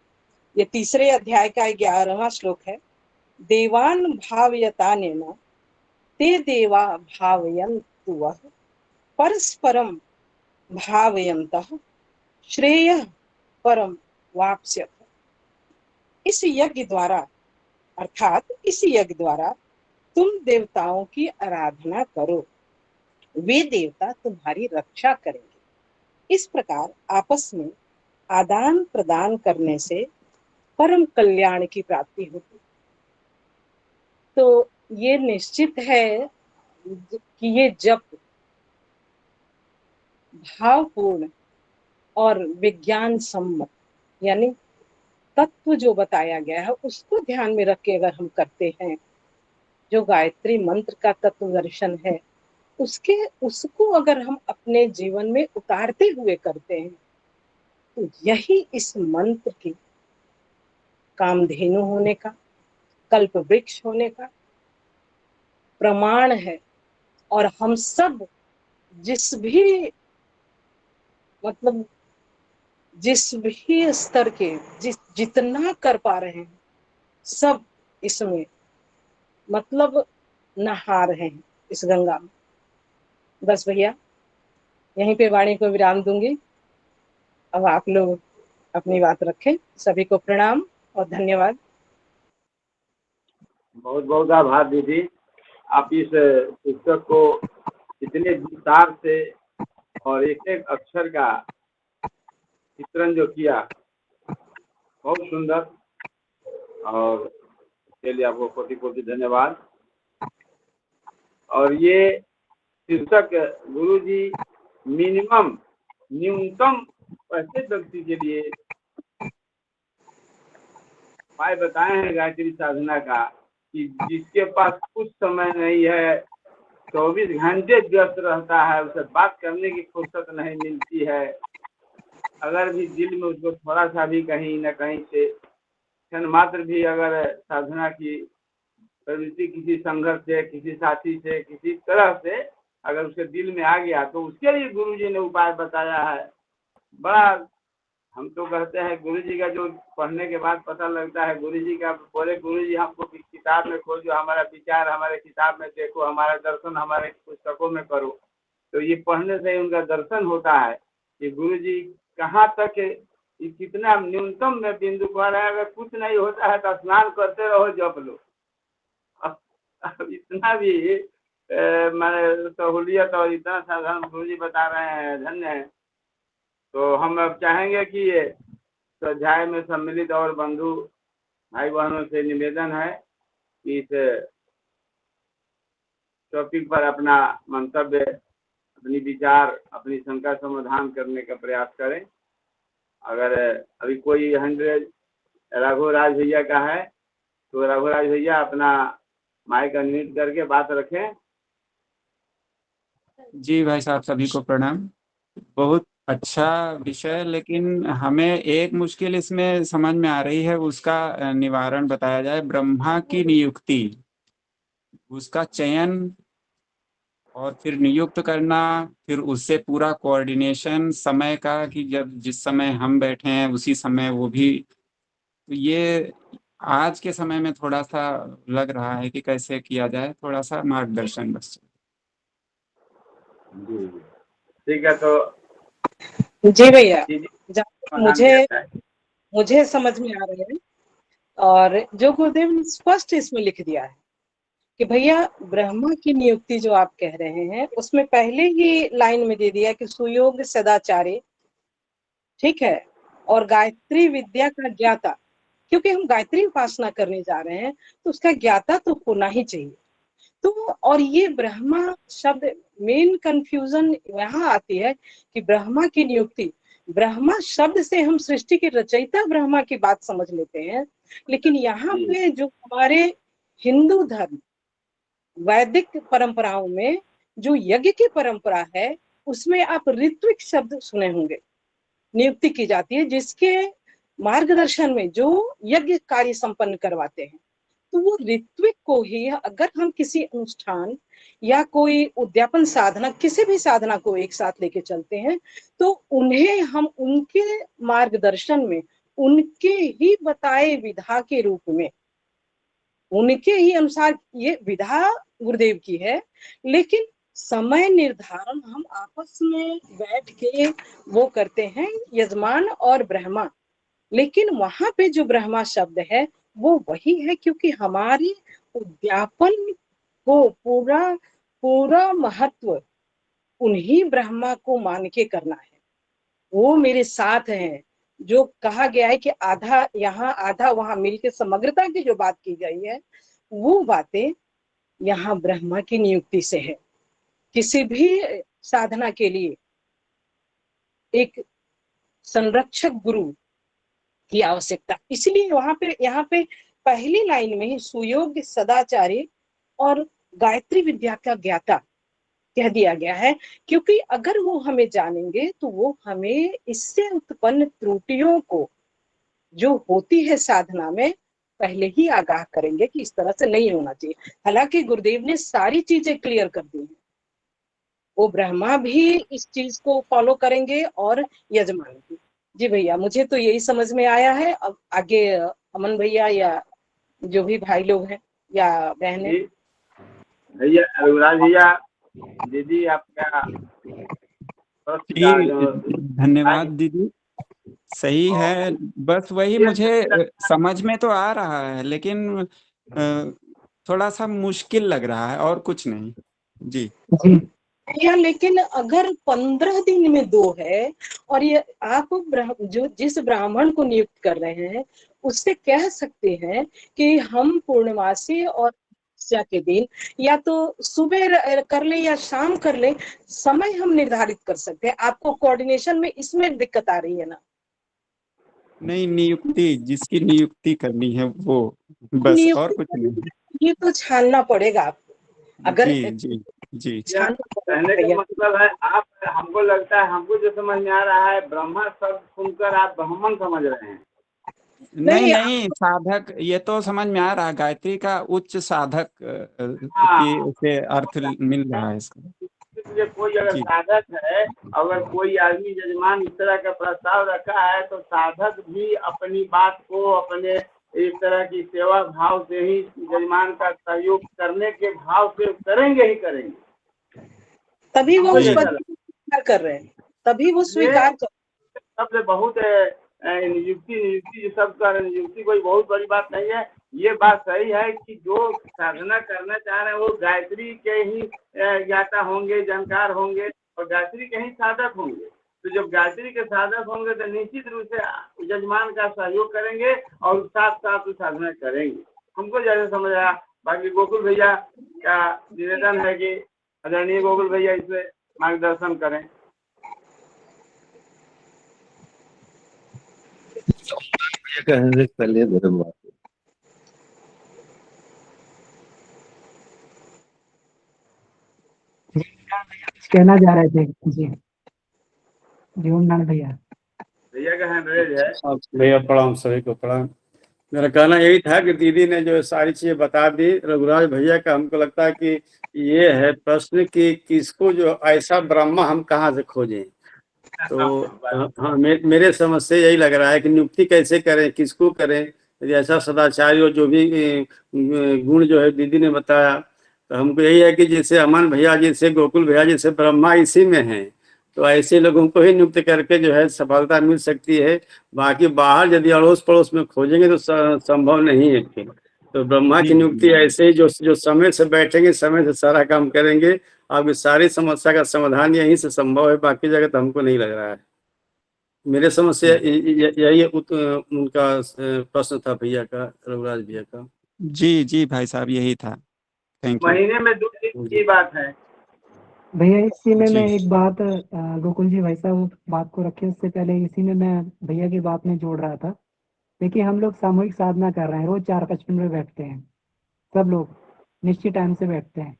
ये 3 अध्याय का 11वां श्लोक है, देवान भावयतानेन ते देवा भावयन्तु वः परस्परम भावयन्तः श्रेयः परम वाप्स्यथ। इस यज्ञ द्वारा अर्थात इस यज्ञ द्वारा तुम देवताओं की आराधना करो, वे देवता तुम्हारी रक्षा करेंगे। इस प्रकार आपस में आदान प्रदान करने से परम कल्याण की प्राप्ति होती। तो ये निश्चित है कि ये जप भावपूर्ण और विज्ञान सम्मत, यानी तत्व जो बताया गया है उसको ध्यान में रख के अगर हम करते हैं, जो गायत्री मंत्र का तत्व दर्शन है उसको अगर हम अपने जीवन में उतारते हुए करते हैं, तो यही इस मंत्र की कामधेनु होने का, कल्प वृक्ष होने का प्रमाण है। और हम सब जिस भी स्तर के जितना कर पा रहे हैं, सब इसमें नहा रहे हैं इस गंगा में। बस भैया यहीं पे वाणी को विराम दूंगी। अब आप लोग अपनी बात रखें। सभी को प्रणाम और धन्यवाद। बहुत बहुत आभार दीदी, आप इस पुस्तक को इतने विस्तार से और एक एक अक्षर का चित्रण जो किया, बहुत सुंदर, और इसके लिए आपको कोटि कोटि धन्यवाद। और ये शीर्षक गुरु जी न्यूनतम ऐसे व्यक्ति के लिए उपाय बताए हैं गायत्री साधना का कि जिसके पास कुछ समय नहीं है, 24 घंटे व्यस्त रहता है, उसे बात करने की फुर्सत नहीं मिलती है, अगर भी दिल में उसको थोड़ा सा भी कहीं न कहीं से क्षण मात्र भी अगर साधना की प्रवृत्ति किसी संघर्ष से, किसी साथी से, किसी तरह से अगर उसके दिल में आ गया, तो उसके लिए गुरु जी ने उपाय बताया है। बड़ा हम तो कहते हैं गुरु जी का जो पढ़ने के बाद पता लगता है, गुरु जी का बोले गुरु जी हमको किताब में खोजो, हमारा विचार हमारे किताब में देखो, हमारा दर्शन हमारे पुस्तकों में करो। तो ये पढ़ने से उनका दर्शन होता है कि गुरु जी कहाँ तक कितना न्यूनतम में बिंदु पर है। अगर कुछ नहीं होता है तो स्नान करते रहो, जप लो। इतना भी मैंने सहूलियत और इतना साधारण गुरु जी बता रहे हैं, धन्य है। तो हम अब चाहेंगे कि ये स्वाध्याय में सम्मिलित और बंधु भाई बहनों से निवेदन है कि इस टॉपिक पर अपना मंतव्य, अपनी विचार, अपनी शंका समाधान करने का प्रयास करें। अगर अभी कोई 100 रघुराज भैया का है तो रघुराज भैया अपना माइक अनम्यूट करके बात रखें। जी भाई साहब, सभी को प्रणाम। बहुत अच्छा विषय, लेकिन हमें एक मुश्किल इसमें समझ में आ रही है, उसका निवारण बताया जाए। ब्रह्मा की नियुक्ति, उसका चयन और फिर नियुक्त करना, फिर उससे पूरा कोऑर्डिनेशन समय का कि जब जिस समय हम बैठे हैं उसी समय वो भी, तो ये आज के समय में थोड़ा सा लग रहा है कि कैसे किया जाए, थोड़ा सा मार्गदर्शन बस। ठीक है, तो जी भैया, मुझे समझ में आ रहे हैं और जो गुरुदेव ने स्पष्ट इसमें लिख दिया है कि भैया ब्रह्मा की नियुक्ति जो आप कह रहे हैं उसमें पहले ही लाइन में दे दिया कि सुयोग सदाचारी, ठीक है, और गायत्री विद्या का ज्ञाता, क्योंकि हम गायत्री उपासना करने जा रहे हैं तो उसका ज्ञाता तो होना ही चाहिए। तो और ये ब्रह्मा शब्द, मेन कंफ्यूजन यहाँ आती है कि ब्रह्मा की नियुक्ति, ब्रह्मा शब्द से हम सृष्टि के रचयिता ब्रह्मा की बात समझ लेते हैं, लेकिन यहाँ पे जो हमारे हिंदू धर्म वैदिक परंपराओं में जो यज्ञ की परंपरा है उसमें आप ऋत्विक शब्द सुने होंगे, नियुक्ति की जाती है जिसके मार्गदर्शन में जो यज्ञ कार्य संपन्न करवाते हैं। तो वो ऋत्विक को ही अगर हम किसी अनुष्ठान या कोई उद्यापन साधना, किसी भी साधना को एक साथ लेके चलते हैं तो उन्हें हम उनके मार्गदर्शन में, उनके ही बताए विधा के रूप में, उनके ही अनुसार, ये विधा गुरुदेव की है, लेकिन समय निर्धारण हम आपस में बैठ के वो करते हैं यजमान और ब्रह्मा। लेकिन वहां पे जो ब्रह्मा शब्द है वो वही है, क्योंकि हमारी उद्यापन को पूरा पूरा महत्व उन्हीं ब्रह्मा को मान के करना है। वो मेरे साथ हैं, जो कहा गया है कि आधा यहाँ आधा वहां मिलके समग्रता की जो बात की गई है वो बातें यहाँ ब्रह्मा की नियुक्ति से है। किसी भी साधना के लिए एक संरक्षक गुरु की आवश्यकता, इसलिए वहां पे यहाँ पे पहली लाइन में ही सुयोग्य सदाचारी और गायत्री विद्या का ज्ञाता कह दिया गया है, क्योंकि अगर वो हमें जानेंगे तो वो हमें इससे उत्पन्न त्रुटियों को जो होती है साधना में पहले ही आगाह करेंगे कि इस तरह से नहीं होना चाहिए। हालांकि गुरुदेव ने सारी चीजें क्लियर कर दी हैं, वो ब्रह्मा भी इस चीज को फॉलो करेंगे और यजमान भी। जी भैया, मुझे तो यही समझ में आया है। अब आगे अमन भैया या जो भी भाई लोग हैं या बहनें। भैया रघुराज भैया, दीदी आपका धन्यवाद दीदी, सही है। बस वही मुझे समझ में तो आ रहा है लेकिन थोड़ा सा मुश्किल लग रहा है और कुछ नहीं। जी या लेकिन अगर 15 दिन में 2 है और ये आप जो जिस ब्राह्मण को नियुक्त कर रहे हैं उससे कह सकते हैं कि हम पूर्णमासी और के दिन या तो सुबह कर ले या शाम कर ले, समय हम निर्धारित कर सकते हैं। आपको कोऑर्डिनेशन में इसमें दिक्कत आ रही है ना? नहीं, नियुक्ति, जिसकी नियुक्ति करनी है वो, बस और कुछ नहीं। ये तो छानना पड़ेगा आपको। अगर जी कहने का मतलब है, आप, हमको लगता है, हमको जो समझ में आ रहा है, ब्रह्मा शब्द सुनकर आप ब्राह्मण समझ रहे हैं। नहीं, साधक, ये तो समझ में आ रहा है, गायत्री का उच्च साधक की से अर्थ मिल रहा है इसका। कोई अगर साधक है, अगर कोई आदमी यजमान इस तरह का प्रस्ताव रखा है तो साधक भी अपनी बात को अपने इस तरह की सेवा भाव से ही, यजमान का सहयोग करने के भाव से करेंगे ही करेंगे, तभी वो उस पद को स्वीकार कर रहे हैं, तभी वो स्वीकार कर। सबसे बहुत नियुक्ति सब कर, नियुक्ति कोई बहुत बड़ी बात नहीं है। ये बात सही है कि जो साधना करना चाह रहे हैं वो गायत्री के ही ज्ञाता होंगे, जानकार होंगे और गायत्री के ही साधक होंगे। तो जब गायत्री के साधक होंगे तो निश्चित रूप से यजमान का सहयोग करेंगे और साथ साथ साधना करेंगे। हमको जैसे समझ आया। बाकी गोकुल भैया का निवेदन है कि आदरणीय गोकुल भैया इसमें मार्गदर्शन करें। पहले कहना जा रहे थे जी भैया का हैंड रेज है। भैया प्रणाम, सभी को प्रणाम। मेरा कहना यही था कि दीदी ने जो सारी चीजें बता दी रघुराज भैया का, हमको लगता है कि ये है प्रश्न कि किसको जो ऐसा ब्रह्मा हम कहाँ से खोजें। तो हाँ, मेरे समझ से यही लग रहा है कि नियुक्ति कैसे करें, किसको करें। यदि ऐसा सदाचारी और जो भी गुण जो है दीदी ने बताया, तो हमको यही है कि जैसे अमन भैया जैसे गोकुल भैया जैसे ब्रह्मा इसी में है, तो ऐसे लोगों को ही नियुक्त करके जो है सफलता मिल सकती है। बाकी बाहर यदि अड़ोस पड़ोस में खोजेंगे तो संभव नहीं है। तो ब्रह्मा की जी नियुक्ति ऐसे ही जो समय से बैठेंगे, समय से सारा काम करेंगे, आपकी सारी समस्या का समाधान यहीं से संभव है, बाकी जगह तो हमको नहीं लग रहा है। मेरे समझ से यही उनका प्रश्न था भैया का, रघुराज भैया का। जी भाई साहब, यही था। Thank you. महीने में 2 दिन की बात है। भैया इसी में जी मैं एक बात गोकुल जी भाई साहब बात को रखे उससे पहले इसी में मैं भैया की बात में जोड़ रहा था। देखिए हम लोग सामूहिक साधना कर रहे हैं, रोज 4-5 मिनट में बैठते हैं, सब लोग निश्चित टाइम से बैठते हैं।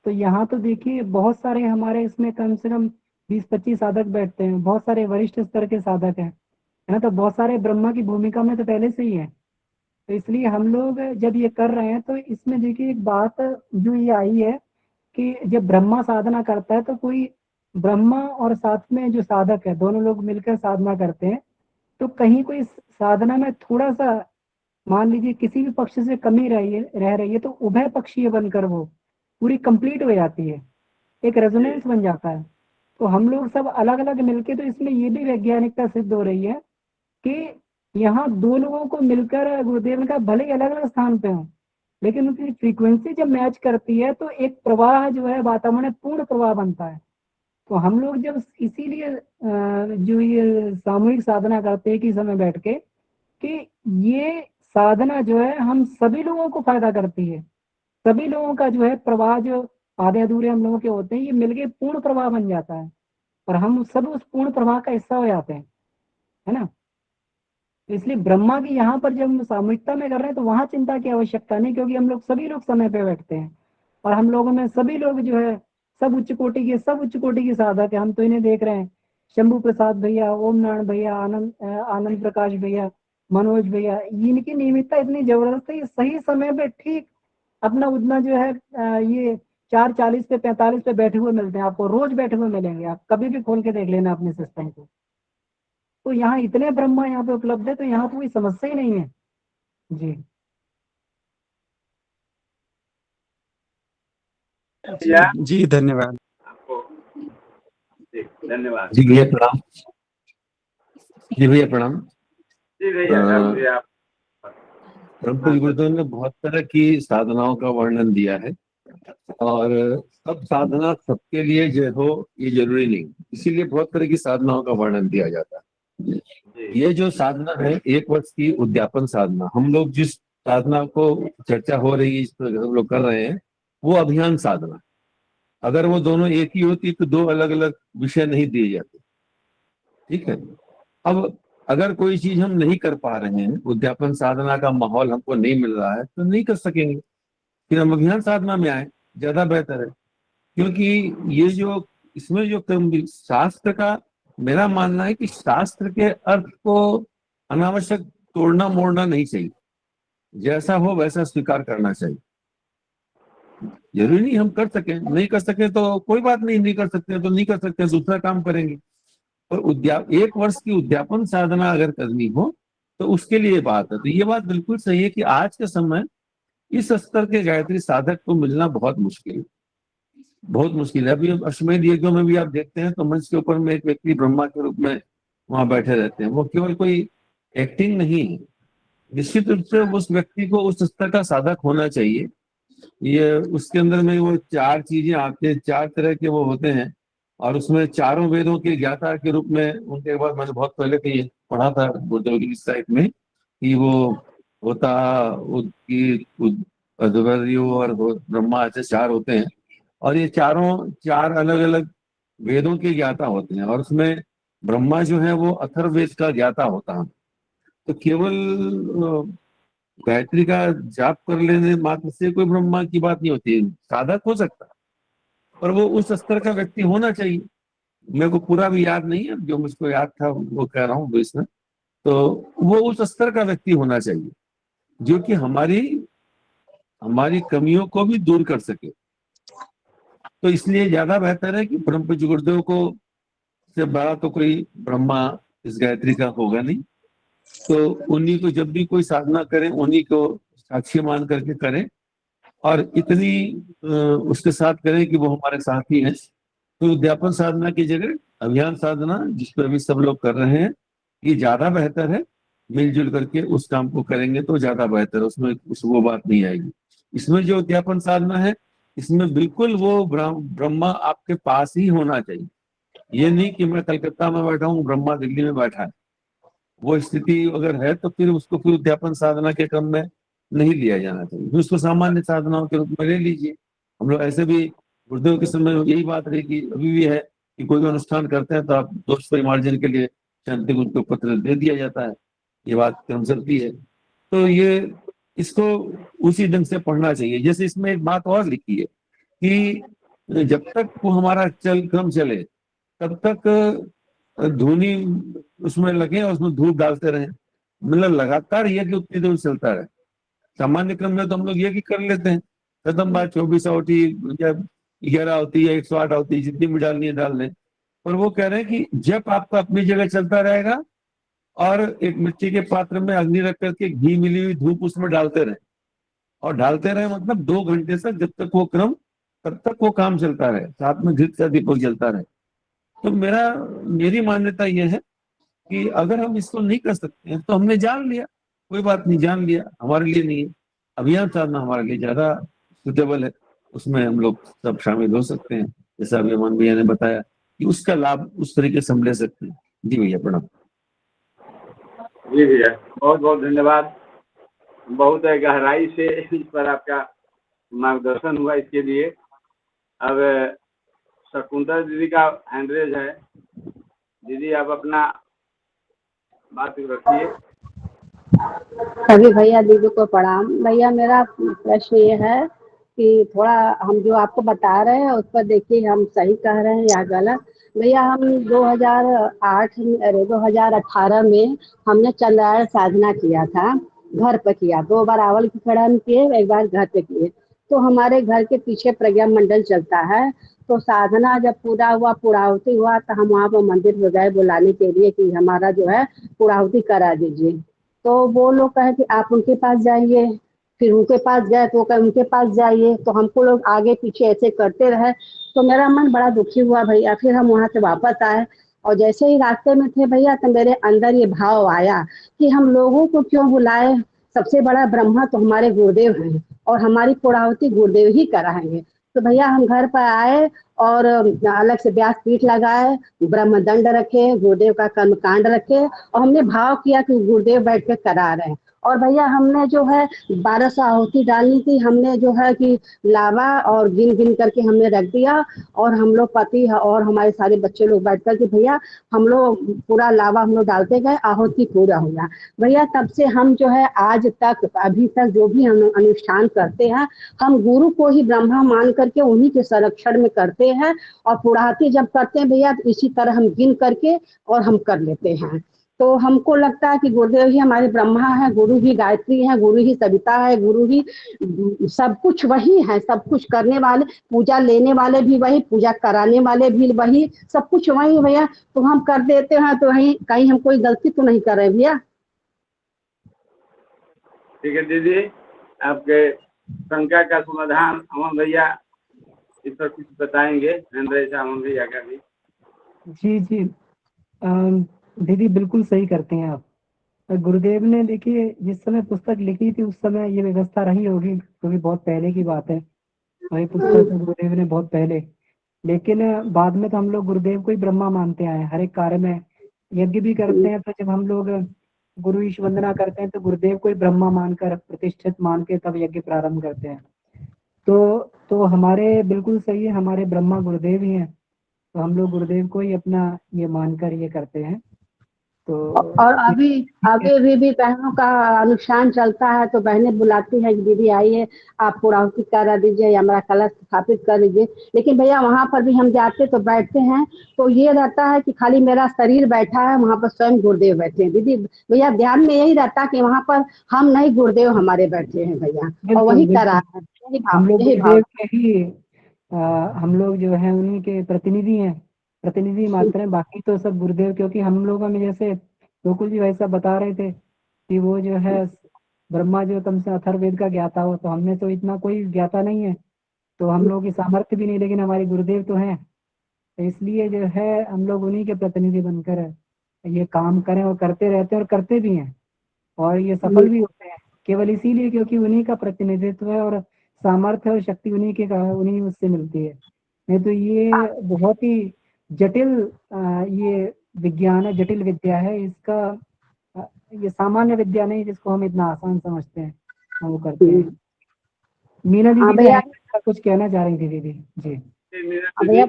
तो यहाँ तो देखिए बहुत सारे हमारे इसमें कम से कम 20-25 साधक बैठते हैं, बहुत सारे वरिष्ठ स्तर के साधक हैं, है ना। तो बहुत सारे ब्रह्मा की भूमिका में तो पहले से ही है। तो इसलिए हम लोग जब ये कर रहे हैं तो इसमें देखिए एक बात जो ये आई है कि जब ब्रह्मा साधना करता है तो कोई ब्रह्मा और साथ में जो साधक है दोनों लोग मिलकर साधना करते हैं, तो कहीं कोई साधना में थोड़ा सा मान लीजिए किसी भी पक्ष से कमी रह रही है तो उभय पक्षीय बनकर वो पूरी कंप्लीट हो जाती है, एक रेजोनेंस बन जाता है। तो हम लोग सब अलग अलग मिलके, तो इसमें ये भी वैज्ञानिकता सिद्ध हो रही है कि यहाँ दो लोगों को मिलकर गुरुदेव ने कहा भले ही अलग अलग स्थान पे हों, लेकिन उनकी फ्रीक्वेंसी जब मैच करती है तो एक प्रवाह जो है वातावरण में पूर्ण प्रवाह बनता है। तो हम लोग जब इसीलिए जो ये सामूहिक साधना करते हैं कि समय बैठ के कि ये साधना जो है हम सभी लोगों को फायदा करती है, सभी लोगों का जो है प्रवाह जो आधे अधूरे हम लोगों के होते हैं ये मिलके पूर्ण प्रवाह बन जाता है और हम सब उस पूर्ण प्रवाह का हिस्सा हो जाते हैं, है ना। तो इसलिए ब्रह्मा की यहाँ पर जब हम सामूहिकता में कर रहे हैं तो वहां चिंता की आवश्यकता नहीं, क्योंकि हम लोग सभी लोग समय पे बैठते हैं और हम लोगों में सभी लोग जो है सब उच्च कोटि के साधक है। हम तो इन्हें देख रहे हैं, शंभू प्रसाद भैया, ओम नारायण भैया, आनंद प्रकाश भैया, मनोज भैया, इनकी नियमितता इतनी जबरदस्त है, ये सही समय पे ठीक अपना उतना जो है ये 4:40 पे 45 पे बैठे हुए मिलते हैं, आपको रोज बैठे हुए मिलेंगे, आप कभी भी खोल के देख लेना अपने सिस्टम को। तो यहाँ इतने ब्रह्मा यहाँ पे उपलब्ध है तो यहाँ तो कोई समस्या ही नहीं है। जी भैया जी धन्यवाद। आपको धन्यवाद। जी भैया प्रणाम। जी भैया प्रणाम। जी भैया ठाकुर जी, आप परम पूज्य गुरुदेव ने बहुत तरह की साधनाओं का वर्णन दिया है और सब साधना सबके लिए जो हो ये जरूरी नहीं, इसीलिए बहुत तरह की साधनाओं का वर्णन दिया जाता है। ये जो साधना है 1 वर्ष की उद्यापन साधना, हम लोग जिस साधना को चर्चा हो रही है, हम लोग कर रहे हैं, वो अभियान साधना। अगर वो दोनों एक ही होती तो 2 अलग अलग विषय नहीं दिए जाते। ठीक है। अब अगर कोई चीज हम नहीं कर पा रहे हैं, उद्यापन साधना का माहौल हमको नहीं मिल रहा है, तो नहीं कर सकेंगे, फिर हम अभियान साधना में आए, ज्यादा बेहतर है। क्योंकि ये जो इसमें जो शास्त्र का मेरा मानना है कि शास्त्र के अर्थ को अनावश्यक तोड़ना मोड़ना नहीं चाहिए, जैसा हो वैसा स्वीकार करना चाहिए। जरूरी नहीं हम कर सकें, नहीं कर सके तो कोई बात नहीं, नहीं कर सकते तो नहीं कर सकते, दूसरा काम करेंगे। और 1 वर्ष की उद्यापन साधना अगर करनी हो तो उसके लिए बात है। तो ये बात बिल्कुल सही है कि आज के समय इस स्तर के गायत्री साधक को मिलना बहुत मुश्किल है, बहुत मुश्किल है। अभी अश्वमेध यज्ञों में भी आप देखते हैं तो मंच के ऊपर में एक व्यक्ति ब्रह्मा के रूप में वहां बैठे रहते हैं, वो केवल कोई एक्टिंग नहीं है। निश्चित रूप से उस व्यक्ति को उस स्तर का साधक होना चाहिए। ये उसके अंदर में वो 4 चीजें आते हैं, 4 तरह के वो होते हैं, और उसमें चारों वेदों के ज्ञाता के रूप में उनके बाद मैंने बहुत पहले कहीं पढ़ा था गुरुदेव की साइट में कि वो होता अध्वर्यु और ब्रह्मा, ऐसे 4 होते हैं, और ये चारों 4 अलग अलग वेदों के ज्ञाता होते हैं, और उसमें ब्रह्मा जो है वो अथर्ववेद का ज्ञाता होता है। तो केवल गायत्री का जाप कर लेने मात्र से कोई ब्रह्मा की बात नहीं होती, साधक हो सकता है, पर वो उस स्तर का व्यक्ति होना चाहिए। मेरे को पूरा भी याद नहीं है, जो मुझको याद था वो कह रहा हूँ इसमें। तो वो उस स्तर का व्यक्ति होना चाहिए जो कि हमारी कमियों को भी दूर कर सके। तो इसलिए ज्यादा बेहतर है कि परम पूज्य गुरुदेव को से बड़ा तो कोई ब्रह्मा इस गायत्री का होगा नहीं, तो उन्हीं को जब भी कोई साधना करें उन्हीं को साक्षी मान करके करें, और इतनी उसके साथ करें कि वो हमारे साथी हैं। तो उद्यापन साधना की जगह अभियान साधना, जिस पर अभी सब लोग कर रहे हैं, ये ज्यादा बेहतर है। मिलजुल करके उस काम को करेंगे तो ज्यादा बेहतर है, उसमें वो बात नहीं आएगी। इसमें जो उद्यापन साधना है, इसमें बिल्कुल वो ब्रह्मा आपके पास ही होना चाहिए। ये नहीं कि मैं कलकत्ता में बैठा हूँ, ब्रह्मा दिल्ली में बैठा है। वो स्थिति अगर है तो फिर उसको फिर उद्यापन साधना के क्रम में नहीं लिया जाना चाहिए, फिर उसको सामान्य साधनाओं के रूप में ले लीजिए। हम लोग ऐसे भी गुरुदेव के समय यही बात रही कि अभी भी है कि कोई भी अनुष्ठान करते हैं तो आप दोष परिमार्जन के लिए शांति उनको पत्र दे दिया जाता है, ये बात क्रम चलती है। तो ये इसको उसी ढंग से पढ़ना चाहिए। जैसे इसमें एक बात और लिखी है कि जब तक वो हमारा क्रम चले तब तक धुनी उसमें लगे और उसमें धूप डालते रहे, मतलब लगातार ये कि उतनी देर चलता रहे। सामान्य क्रम में तो हम लोग ये कि कर लेते हैं, खत्म बात, 24 होती या 11 होती है 108 होती है, जितनी भी डालनी है डाल लें। पर वो कह रहे हैं कि जब आपका अपनी जगह चलता रहेगा और एक मिट्टी के पात्र में अग्नि रख करके घी मिली हुई धूप उसमें डालते रहे, और डालते रहे मतलब 2 घंटे तक, जब तक वो क्रम, तब तक वो काम चलता रहे, साथ में घृत का दीपक जलता रहे। तो मेरी मान्यता यह है कि अगर हम इसको नहीं कर सकते हैं तो हमने जान लिया, कोई बात नहीं, जान लिया, हमारे लिए नहीं है। अभियान साधना हमारे लिए ज्यादा सुटेबल है, उसमें हम लोग सब शामिल हो सकते हैं, जैसा अभी अमन भैया ने बताया कि उसका लाभ उस तरीके से हम ले सकते हैं। जी भैया प्रणाम। जी भैया बहुत बहुत धन्यवाद, बहुत गहराई से इस पर आपका मार्गदर्शन हुआ, इसके लिए। अब शकुंतला दीदी का हैंड रेज है, दीदी आप अपना बात रखिए। सभी भैया दीदी को प्रणाम। भैया मेरा प्रश्न ये है कि थोड़ा हम जो आपको बता रहे हैं उस पर देखिए हम सही कह रहे हैं या गलत। भैया हम 2018 में हमने चंद्रायण साधना किया था, घर पे किया, 2 बार आवल की खड़न किए, 1 बार घर पे किए। तो हमारे घर के पीछे प्रज्ञा मंडल चलता है, तो साधना जब पूरा हुआ, पूर्णाहुति हुआ, तो हम वहाँ पर मंदिर में गए बुलाने के लिए कि हमारा जो है पूर्णाहुति करा दीजिए। तो वो लोग कहे कि आप उनके पास जाइए, फिर उनके पास गए तो कहे उनके पास जाइए, तो हमको लोग आगे पीछे ऐसे करते रहे। तो मेरा मन बड़ा दुखी हुआ भैया, फिर हम वहाँ से वापस आए और जैसे ही रास्ते में थे भैया तो मेरे अंदर ये भाव आया कि हम लोगों को क्यों बुलाए, सबसे बड़ा ब्रह्मा तो हमारे गुरुदेव हैं और हमारी पूर्णाहुति गुरुदेव ही कराएंगे। तो भैया हम घर पर आए और अलग से व्यास पीठ लगाए, ब्रह्म दंड रखे, गुरुदेव का कर्मकांड रखे और हमने भाव किया कि गुरुदेव बैठ के करा रहे हैं। और भैया हमने जो है 1200 आहुति डालनी थी, हमने जो है कि लावा और गिन गिन करके हमने रख दिया और हम लोग पति और हमारे सारे बच्चे लोग बैठ कर के भैया हम लोग पूरा लावा हम लोग डालते गए, आहुति पूरा हो गया भैया। तब से हम जो है आज तक अभी तक जो भी हम अनुष्ठान करते हैं, हम गुरु को ही ब्रह्मा मान करके उन्हीं के संरक्षण में करते हैं। और पूर्णाहुति जब करते हैं भैया तो इसी तरह हम गिन करके और हम कर लेते हैं। तो हमको लगता है कि गुरुदेव ही हमारे ब्रह्मा है, गुरु ही गायत्री है, गुरु ही सविता है, गुरु ही सब कुछ वही है, सब कुछ करने वाले, पूजा लेने वाले भी वही, पूजा कराने वाले भी वही, सब कुछ वही भैया। तो हम कर देते हैं तो वही, कहीं हम कोई गलती तो नहीं कर रहे भैया। ठीक है दीदी, आपके शंका का समाधान अमन भैया इस पर कुछ बताएंगे, अमन भैया का भी। जी जी दीदी बिल्कुल सही करते हैं आप। गुरुदेव ने देखिए जिस समय पुस्तक लिखी थी उस समय ये व्यवस्था रही होगी, क्योंकि बहुत पहले की बात है और ये पुस्तक तो गुरुदेव ने बहुत पहले, लेकिन बाद में तो हम लोग गुरुदेव को ही ब्रह्मा मानते आए। हर एक कार्य में यज्ञ भी करते हैं तो जब हम लोग गुरु ईश वंदना करते हैं तो गुरुदेव को ही ब्रह्मा मानकर, प्रतिष्ठित मान के तब यज्ञ प्रारंभ करते हैं। तो हमारे बिल्कुल सही है, हमारे ब्रह्मा गुरुदेव ही हैं, तो हम लोग गुरुदेव को ही अपना ये मानकर ये करते हैं। तो और अभी भी बहनों का अनुष्ठान चलता है तो बहनें बुलाती हैं कि दीदी आइए आप पूर्णाहुति करा दीजिए या हमारा कलश स्थापित कर दीजिए। लेकिन भैया वहाँ पर भी हम जाते तो बैठते हैं तो ये रहता है कि खाली मेरा शरीर बैठा है, वहाँ पर स्वयं गुरुदेव बैठे हैं। दीदी भैया ध्यान में यही रहता कि वहाँ पर हम नहीं, गुरुदेव हमारे बैठे हैं भैया, और वही करा है। हम लोग गुरुदेव के ही हम लोग जो है उन्हीं के प्रतिनिधि हैं, प्रतिनिधि मात्र हैं, बाकी तो सब गुरुदेव। क्योंकि हम लोगों में जैसे गोकुल जी भाई साहब बता रहे थे कि वो जो है ब्रह्मा जो तुमसे अथर्ववेद का ज्ञाता हो, तो हमने तो इतना कोई ज्ञाता नहीं है, तो हम लोगों की सामर्थ्य भी नहीं, लेकिन हमारे गुरुदेव तो हैं, तो इसलिए जो है हम लोग उन्हीं के प्रतिनिधि बनकर ये काम करें और करते रहते हैं और करते भी हैं। और ये सफल भी होते हैं केवल इसीलिए क्योंकि उन्हीं का प्रतिनिधित्व है और सामर्थ्य और शक्ति उन्हीं उससे मिलती है। नहीं तो ये बहुत ही जटिल ये विज्ञान है, जटिल विद्या है। इसका ये सामान्य विद्या नहीं जिसको हम इतना आसान समझते हैं, हम वो करते हैं। मीना हाँ दीदी भैया, तो कुछ कहना चाह रही थी दीदी जी। भैया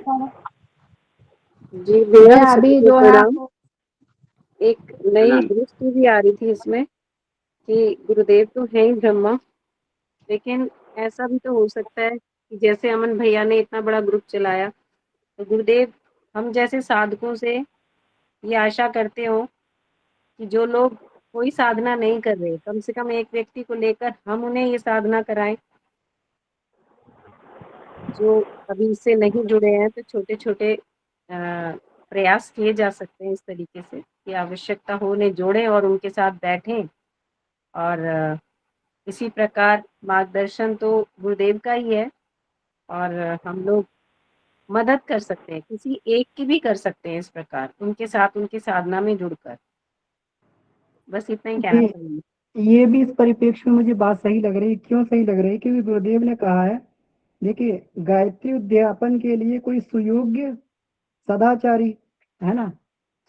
जी भैया भैया, अभी सभी को जो है प्रणाम। आपको एक नई दृष्टि भी आ रही थी इसमें कि गुरुदेव तो हैं ही ब्रह्मा, लेकिन ऐसा भी तो हो सकता है कि जैसे अमन भैया ने इतना बड़ा ग्रुप चलाया, तो गुरुदेव हम जैसे साधकों से ये आशा करते हो कि जो लोग कोई साधना नहीं कर रहे, कम से कम एक व्यक्ति को लेकर हम उन्हें ये साधना कराएं। जो अभी इससे नहीं जुड़े हैं तो छोटे छोटे प्रयास किए जा सकते हैं इस तरीके से कि आवश्यकता हो उन्हें जोड़ें और उनके साथ बैठें। और इसी प्रकार मार्गदर्शन तो गुरुदेव का ही है, और हम लोग मदद कर सकते हैं, किसी एक की भी कर सकते हैं इस प्रकार उनके साथ उनकी साधना में जुड़कर। बस इतना ही कहना चाहूँगी। ये भी इस परिप्रेक्ष्य में मुझे बात सही लग रही है। क्यों सही लग रही है? क्योंकि गुरुदेव ने कहा है, देखिए गायत्री उद्यापन के लिए कोई सुयोग्य सदाचारी है ना,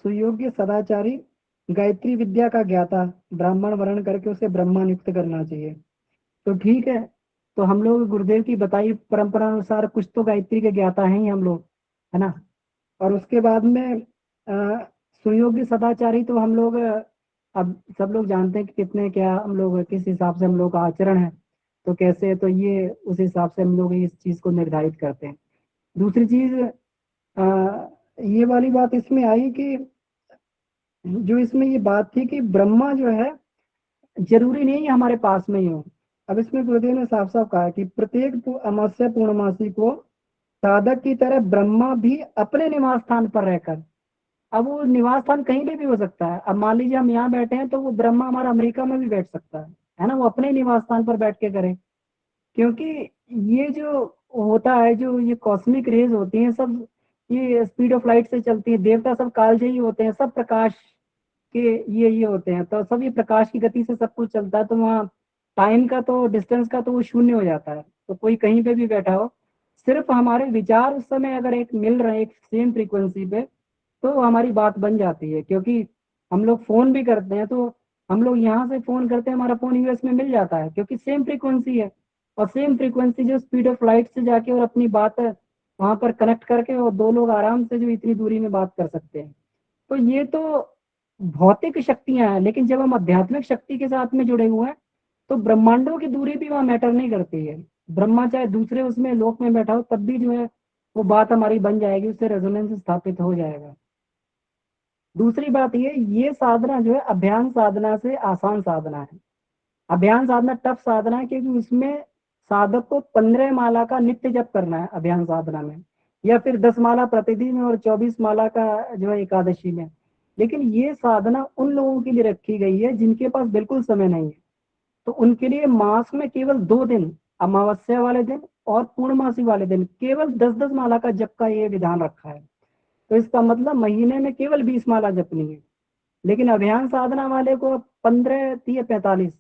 सुयोग्य सदाचारी गायत्री विद्या का ज्ञाता ब्राह्मण वर्ण करके उसे ब्रह्मा नियुक्त करना चाहिए। तो ठीक है, तो हम लोग गुरुदेव की बताई परंपरा अनुसार कुछ तो गायत्री के ज्ञाता हैं ही हम लोग, है ना। और उसके बाद में सुयोग्य सदाचारी तो हम लोग अब सब लोग जानते हैं कि कितने क्या हम लोग किस हिसाब से हम लोग का आचरण है, तो कैसे, तो ये उस हिसाब से हम लोग इस चीज को निर्धारित करते हैं। दूसरी चीज ये वाली बात इसमें आई कि जो इसमें ये बात थी कि ब्रह्मा जो है जरूरी नहीं है हमारे पास में ही हो। अब इसमें गुरुदेव ने साफ साफ कहा कि प्रत्येक अमावस्या पूर्णमासी को साधक की तरह ब्रह्मा भी अपने निवास स्थान पर रहकर, अब वो निवास स्थान कहीं पे भी हो सकता है। अब मान लीजिए हम यहाँ बैठे हैं तो वो ब्रह्मा हमारा अमेरिका में भी बैठ सकता है ना, वो अपने निवास स्थान पर बैठ के करे। क्योंकि ये जो होता है, जो ये कॉस्मिक रेज होती हैं सब, ये स्पीड ऑफ लाइट से चलती है। देवता सब कालजयी होते हैं, सब प्रकाश के ये होते हैं, तो सब ये प्रकाश की गति से सब कुछ चलता है। तो वहाँ टाइम का तो डिस्टेंस का तो वो शून्य हो जाता है। तो कोई कहीं पे भी बैठा हो, सिर्फ हमारे विचार उस समय अगर एक मिल रहे हैं एक सेम फ्रीक्वेंसी पे, तो हमारी बात बन जाती है। क्योंकि हम लोग फोन भी करते हैं, तो हम लोग यहाँ से फोन करते हैं, हमारा फोन यूएस में मिल जाता है क्योंकि सेम फ्रीक्वेंसी है। और सेम फ्रीक्वेंसी जो स्पीड ऑफ लाइट से जाके और अपनी बात वहां पर कनेक्ट करके और दो लोग आराम से जो इतनी दूरी में बात कर सकते हैं। तो ये तो भौतिक शक्तियां हैं, लेकिन जब हम आध्यात्मिक शक्ति के साथ में जुड़े हुए हैं तो ब्रह्मांडों की दूरी भी वहां मैटर नहीं करती है। ब्रह्मा चाहे दूसरे उसमें लोक में बैठा हो तब भी जो है वो बात हमारी बन जाएगी, उससे रेजोनेंस स्थापित हो जाएगा। दूसरी बात ये साधना जो है अभियान साधना से आसान साधना है। अभियान साधना टफ साधना है क्योंकि उसमें साधक को 15 माला का नित्य जप करना है अभियान साधना में, या फिर 10 माला प्रतिदिन में और 24 माला का जो है एकादशी में। लेकिन ये साधना उन लोगों के लिए रखी गई है जिनके पास बिल्कुल समय नहीं है। तो उनके लिए मास में केवल 2 दिन, अमावस्या वाले दिन और पूर्णमासी वाले दिन, केवल 10-10 माला का जप का ये विधान रखा है। तो इसका मतलब महीने में केवल 20 माला जपनी है। लेकिन अभियान साधना वाले को 15, 30, 45,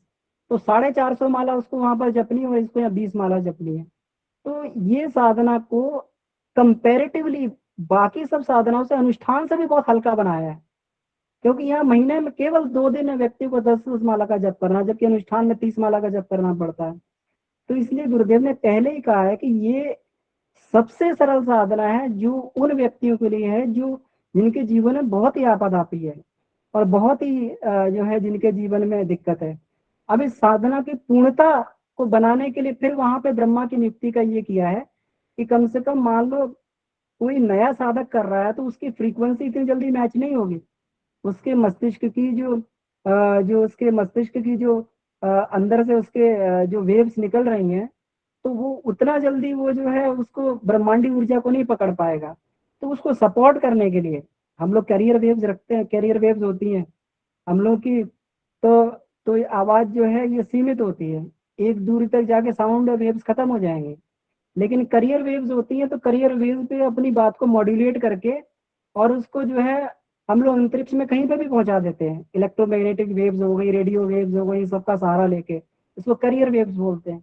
तो 450 माला उसको वहां पर जपनी है और इसको यहाँ 20 माला जपनी है। तो ये साधना को कंपेरेटिवली बाकी सब साधनाओं से, अनुष्ठान से भी बहुत हल्का बनाया है। क्योंकि यहाँ महीने में केवल 2 दिन है व्यक्ति को 10-10 माला का जप करना, जबकि अनुष्ठान में 30 माला का जप करना पड़ता है। तो इसलिए गुरुदेव ने पहले ही कहा है कि ये सबसे सरल साधना है जो उन व्यक्तियों के लिए है जो जिनके जीवन में बहुत ही आपद आती है और बहुत ही जो है जिनके जीवन में दिक्कत है। अब इस साधना की पूर्णता को बनाने के लिए फिर वहां पे ब्रह्मा की नियुक्ति का ये किया है कि कम से कम मान लो कोई नया साधक कर रहा है तो उसकी फ्रीक्वेंसी इतनी जल्दी मैच नहीं होगी। उसके मस्तिष्क की जो उसके मस्तिष्क की जो अंदर से उसके जो वेव्स निकल रही हैं, तो वो उतना जल्दी वो जो है उसको ब्रह्मांडी ऊर्जा को नहीं पकड़ पाएगा। तो उसको सपोर्ट करने के लिए हम लोग कैरियर वेव्स रखते हैं, कैरियर वेव्स होती हैं हम लोग की। तो ये आवाज जो है ये सीमित होती है, एक दूरी तक जाके साउंड वेव्स खत्म हो जाएंगे। लेकिन करियर वेव्स होती है, तो करियर वेव्स पे अपनी बात को मॉड्यूलेट करके और उसको जो है हम लोग अंतरिक्ष में कहीं पे भी पहुंचा देते हैं। इलेक्ट्रोमैग्नेटिक वेव्स हो गई, रेडियो वेव्स हो गई, सबका सहारा लेके, इसको कैरियर वेव्स बोलते हैं।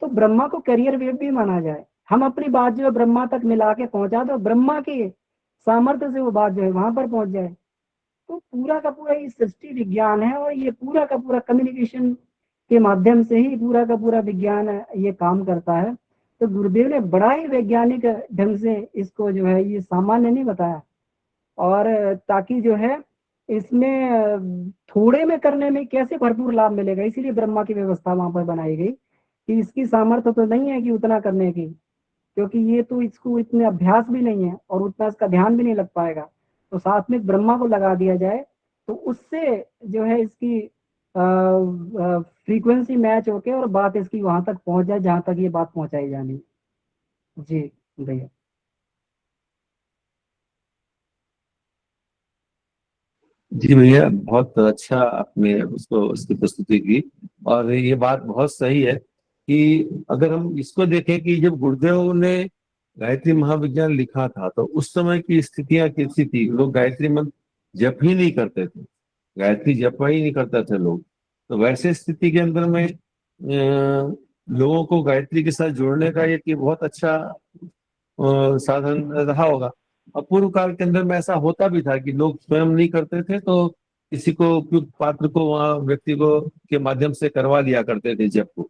तो ब्रह्मा को कैरियर वेव भी माना जाए। हम अपनी बात जो है ब्रह्मा तक मिला के पहुंचा दो, ब्रह्मा के सामर्थ्य से वो बात जो है वहां पर पहुंच जाए। तो पूरा का पूरा ये सृष्टि विज्ञान है, और ये पूरा का पूरा कम्युनिकेशन के माध्यम से ही पूरा का पूरा विज्ञान ये काम करता है। तो गुरुदेव ने बड़ा ही वैज्ञानिक ढंग से इसको जो है ये सामान्य नहीं बताया, और ताकि जो है इसमें थोड़े में करने में कैसे भरपूर लाभ मिलेगा, इसीलिए ब्रह्मा की व्यवस्था वहां पर बनाई गई कि इसकी सामर्थ्य तो नहीं है कि उतना करने की, क्योंकि ये तो इसको इतने अभ्यास भी नहीं है और उतना इसका ध्यान भी नहीं लग पाएगा। तो साथ में ब्रह्मा को लगा दिया जाए तो उससे जो है इसकी फ्रीक्वेंसी मैच होके और बात इसकी वहां तक पहुंच जाए जहां तक ये बात पहुंचाई जानी। जी भैया। जी भैया, बहुत अच्छा आपने उसको उसकी प्रस्तुति की। और ये बात बहुत सही है कि अगर हम इसको देखें कि जब गुरुदेव ने गायत्री महाविज्ञान लिखा था तो उस समय की स्थितियां कैसी थी। लोग गायत्री मंत्र जप ही नहीं करते थे, गायत्री जप ही नहीं करते थे लोग। तो वैसे स्थिति के अंदर में लोगों को गायत्री के साथ जोड़ने का एक बहुत अच्छा साधन रहा होगा। और पूर्व काल के अंदर में ऐसा होता भी था कि लोग स्वयं नहीं करते थे तो किसी को उपयुक्त पात्र को वहां व्यक्ति को के माध्यम से करवा लिया करते थे जब को।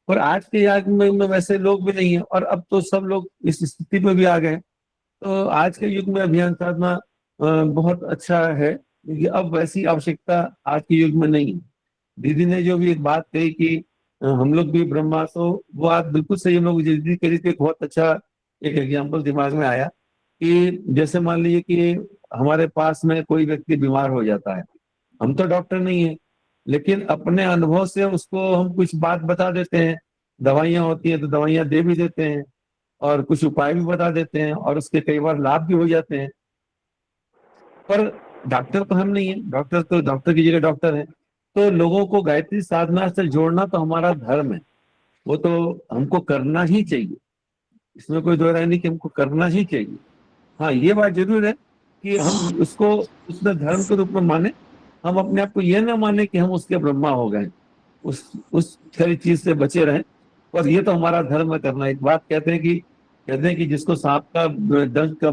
और आज के युग में वैसे लोग भी नहीं है, और अब तो सब लोग इस स्थिति में भी आ गए। तो आज के युग में अभियान साधना बहुत अच्छा है, क्योंकि अब वैसी आवश्यकता आज के युग में नहीं है। दीदी ने जो भी एक बात कही कि हम लोग भी ब्रह्मा, तो वो बात बिल्कुल सही। हम लोग दीदी कही थी, बहुत अच्छा एक एग्जाम्पल दिमाग में आया कि जैसे मान लीजिए कि हमारे पास में कोई व्यक्ति बीमार हो जाता है, हम तो डॉक्टर नहीं है, लेकिन अपने अनुभव से उसको हम कुछ बात बता देते हैं। दवाइयां होती हैं तो दवाइयां दे भी देते हैं, और कुछ उपाय भी बता देते हैं, और उसके कई बार लाभ भी हो जाते हैं। पर डॉक्टर तो हम नहीं है, डॉक्टर तो डॉक्टर की जगह डॉक्टर है। तो लोगों को गायत्री साधना से जोड़ना तो हमारा धर्म है, वो तो हमको करना ही चाहिए। इसमें कोई दो राय नहीं कि हमको करना ही चाहिए। हाँ, ये बात जरूर है कि हम उसको उसने धर्म के रूप में माने। हम अपने आप को ये ना माने कि हम उसके ब्रह्मा हो गए, उस सारी चीज से बचे रहें। और ये तो हमारा धर्म है करना। एक बात कहते हैं कि जिसको सांप का डंक का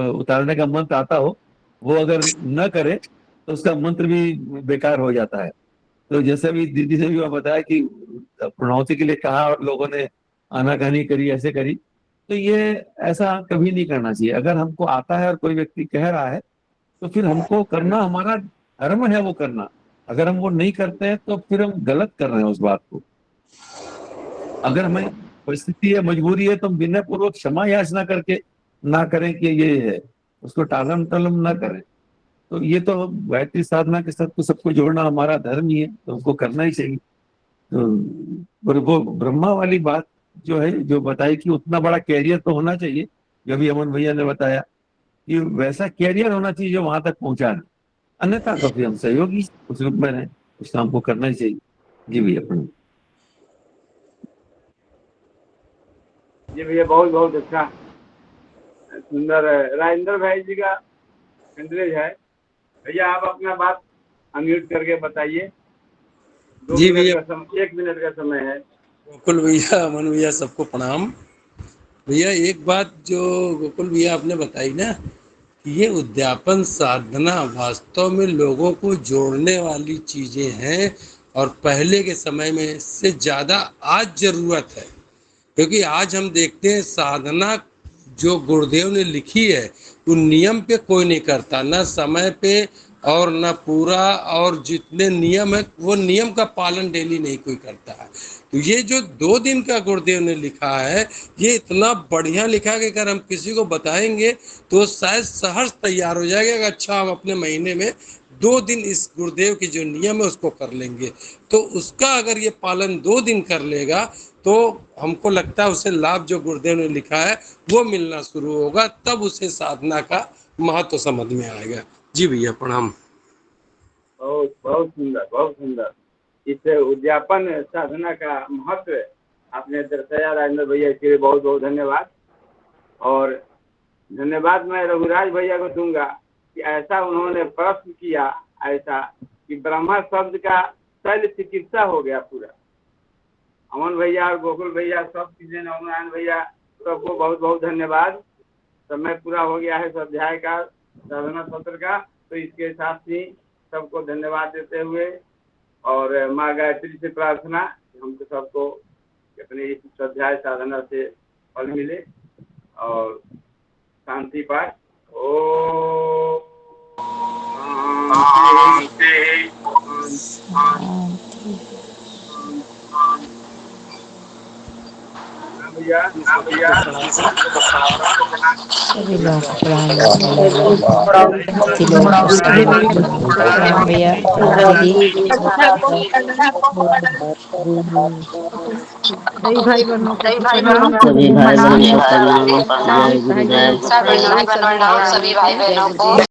उतारने का मंत्र आता हो, वो अगर न करे तो उसका मंत्र भी बेकार हो जाता है। तो जैसे भी दीदी ने भी बताया कि प्रणौती के लिए कहा और लोगों ने आनाकानी करी, ऐसे करी, तो ये ऐसा कभी नहीं करना चाहिए। अगर हमको आता है और कोई व्यक्ति कह रहा है तो फिर हमको करना, हमारा धर्म है वो करना। अगर हम वो नहीं करते हैं तो फिर हम गलत कर रहे हैं उस बात को। अगर हमें परिस्थिति है, मजबूरी है, तो हम विनय पूर्वक क्षमा याचना करके ना करें कि ये है, उसको टालम टलम ना करें। तो ये तो गायत्री साधना के साथ तो सबको जोड़ना हमारा धर्म ही है, तो हमको करना ही चाहिए। तो और वो ब्रह्मा वाली बात जो है, जो बताई कि उतना बड़ा कैरियर तो होना चाहिए, जो भी अमन भैया ने बताया कि वैसा कैरियर होना चाहिए जो वहां तक पहुंचा है। अन्यथा तो फिर हम सहयोगी उस रूप में रहें, उस काम को करना ही चाहिए। जी भैया प्रणाम। जी भैया, बहुत बहुत अच्छा, सुंदर है। राजेंद्र भाई जी का संदेश है। भैया आप अपना बात अनम्यूट करके बताइए। जी भैया, 1 मिनट का समय है। गोकुल भैया, अमन भैया, सबको प्रणाम। भैया एक बात जो गोकुल भैया आपने बताई ना, कि ये उद्यापन साधना वास्तव में लोगों को जोड़ने वाली चीजें हैं, और पहले के समय में से ज्यादा आज जरूरत है। क्योंकि आज हम देखते हैं साधना जो गुरुदेव ने लिखी है वो नियम पे कोई नहीं करता, ना समय पे और ना पूरा, और जितने नियम है वो नियम का पालन डेली नहीं कोई करता है। तो ये जो 2 दिन का गुरुदेव ने लिखा है, ये इतना बढ़िया लिखा है कि अगर हम किसी को बताएंगे तो शायद सहर्ष तैयार हो जाएगा कि अच्छा हम अपने महीने में 2 दिन इस गुरुदेव की जो नियम है उसको कर लेंगे। तो उसका अगर ये पालन 2 दिन कर लेगा तो हमको लगता है उसे लाभ जो गुरुदेव ने लिखा है वो मिलना शुरू होगा, तब उसे साधना का महत्व समझ में आएगा। जी भैया प्रणाम। बहुत बहुत सुंदर, बहुत सुंदर। इस उद्यापन साधना का महत्व आपने दर्शाया राजेंद्र भैया, इसके लिए बहुत बहुत धन्यवाद। और धन्यवाद मैं रघुराज भैया को दूंगा कि ऐसा उन्होंने प्रश्न किया ऐसा कि ब्रह्मा शब्द का शैल चिकित्सा हो गया पूरा। अमन भैया और गोकुल भैया, सब चीजें, नवनारायण भैया, सबको बहुत बहुत धन्यवाद। समय पूरा हो गया है स्वाध्याय का, साधना सत्र का, तो इसके साथ ही सबको धन्यवाद देते हुए और माँ गायत्री से प्रार्थना हमको सबको अपने इस स्वाध्याय साधना से फल मिले और शांति पाठ। ओ भैया सभी लोगों को प्रणाम भैया, सभी भाई बहनों को प्रणाम, सभी भाई बहनों को सभी भाई बहनों को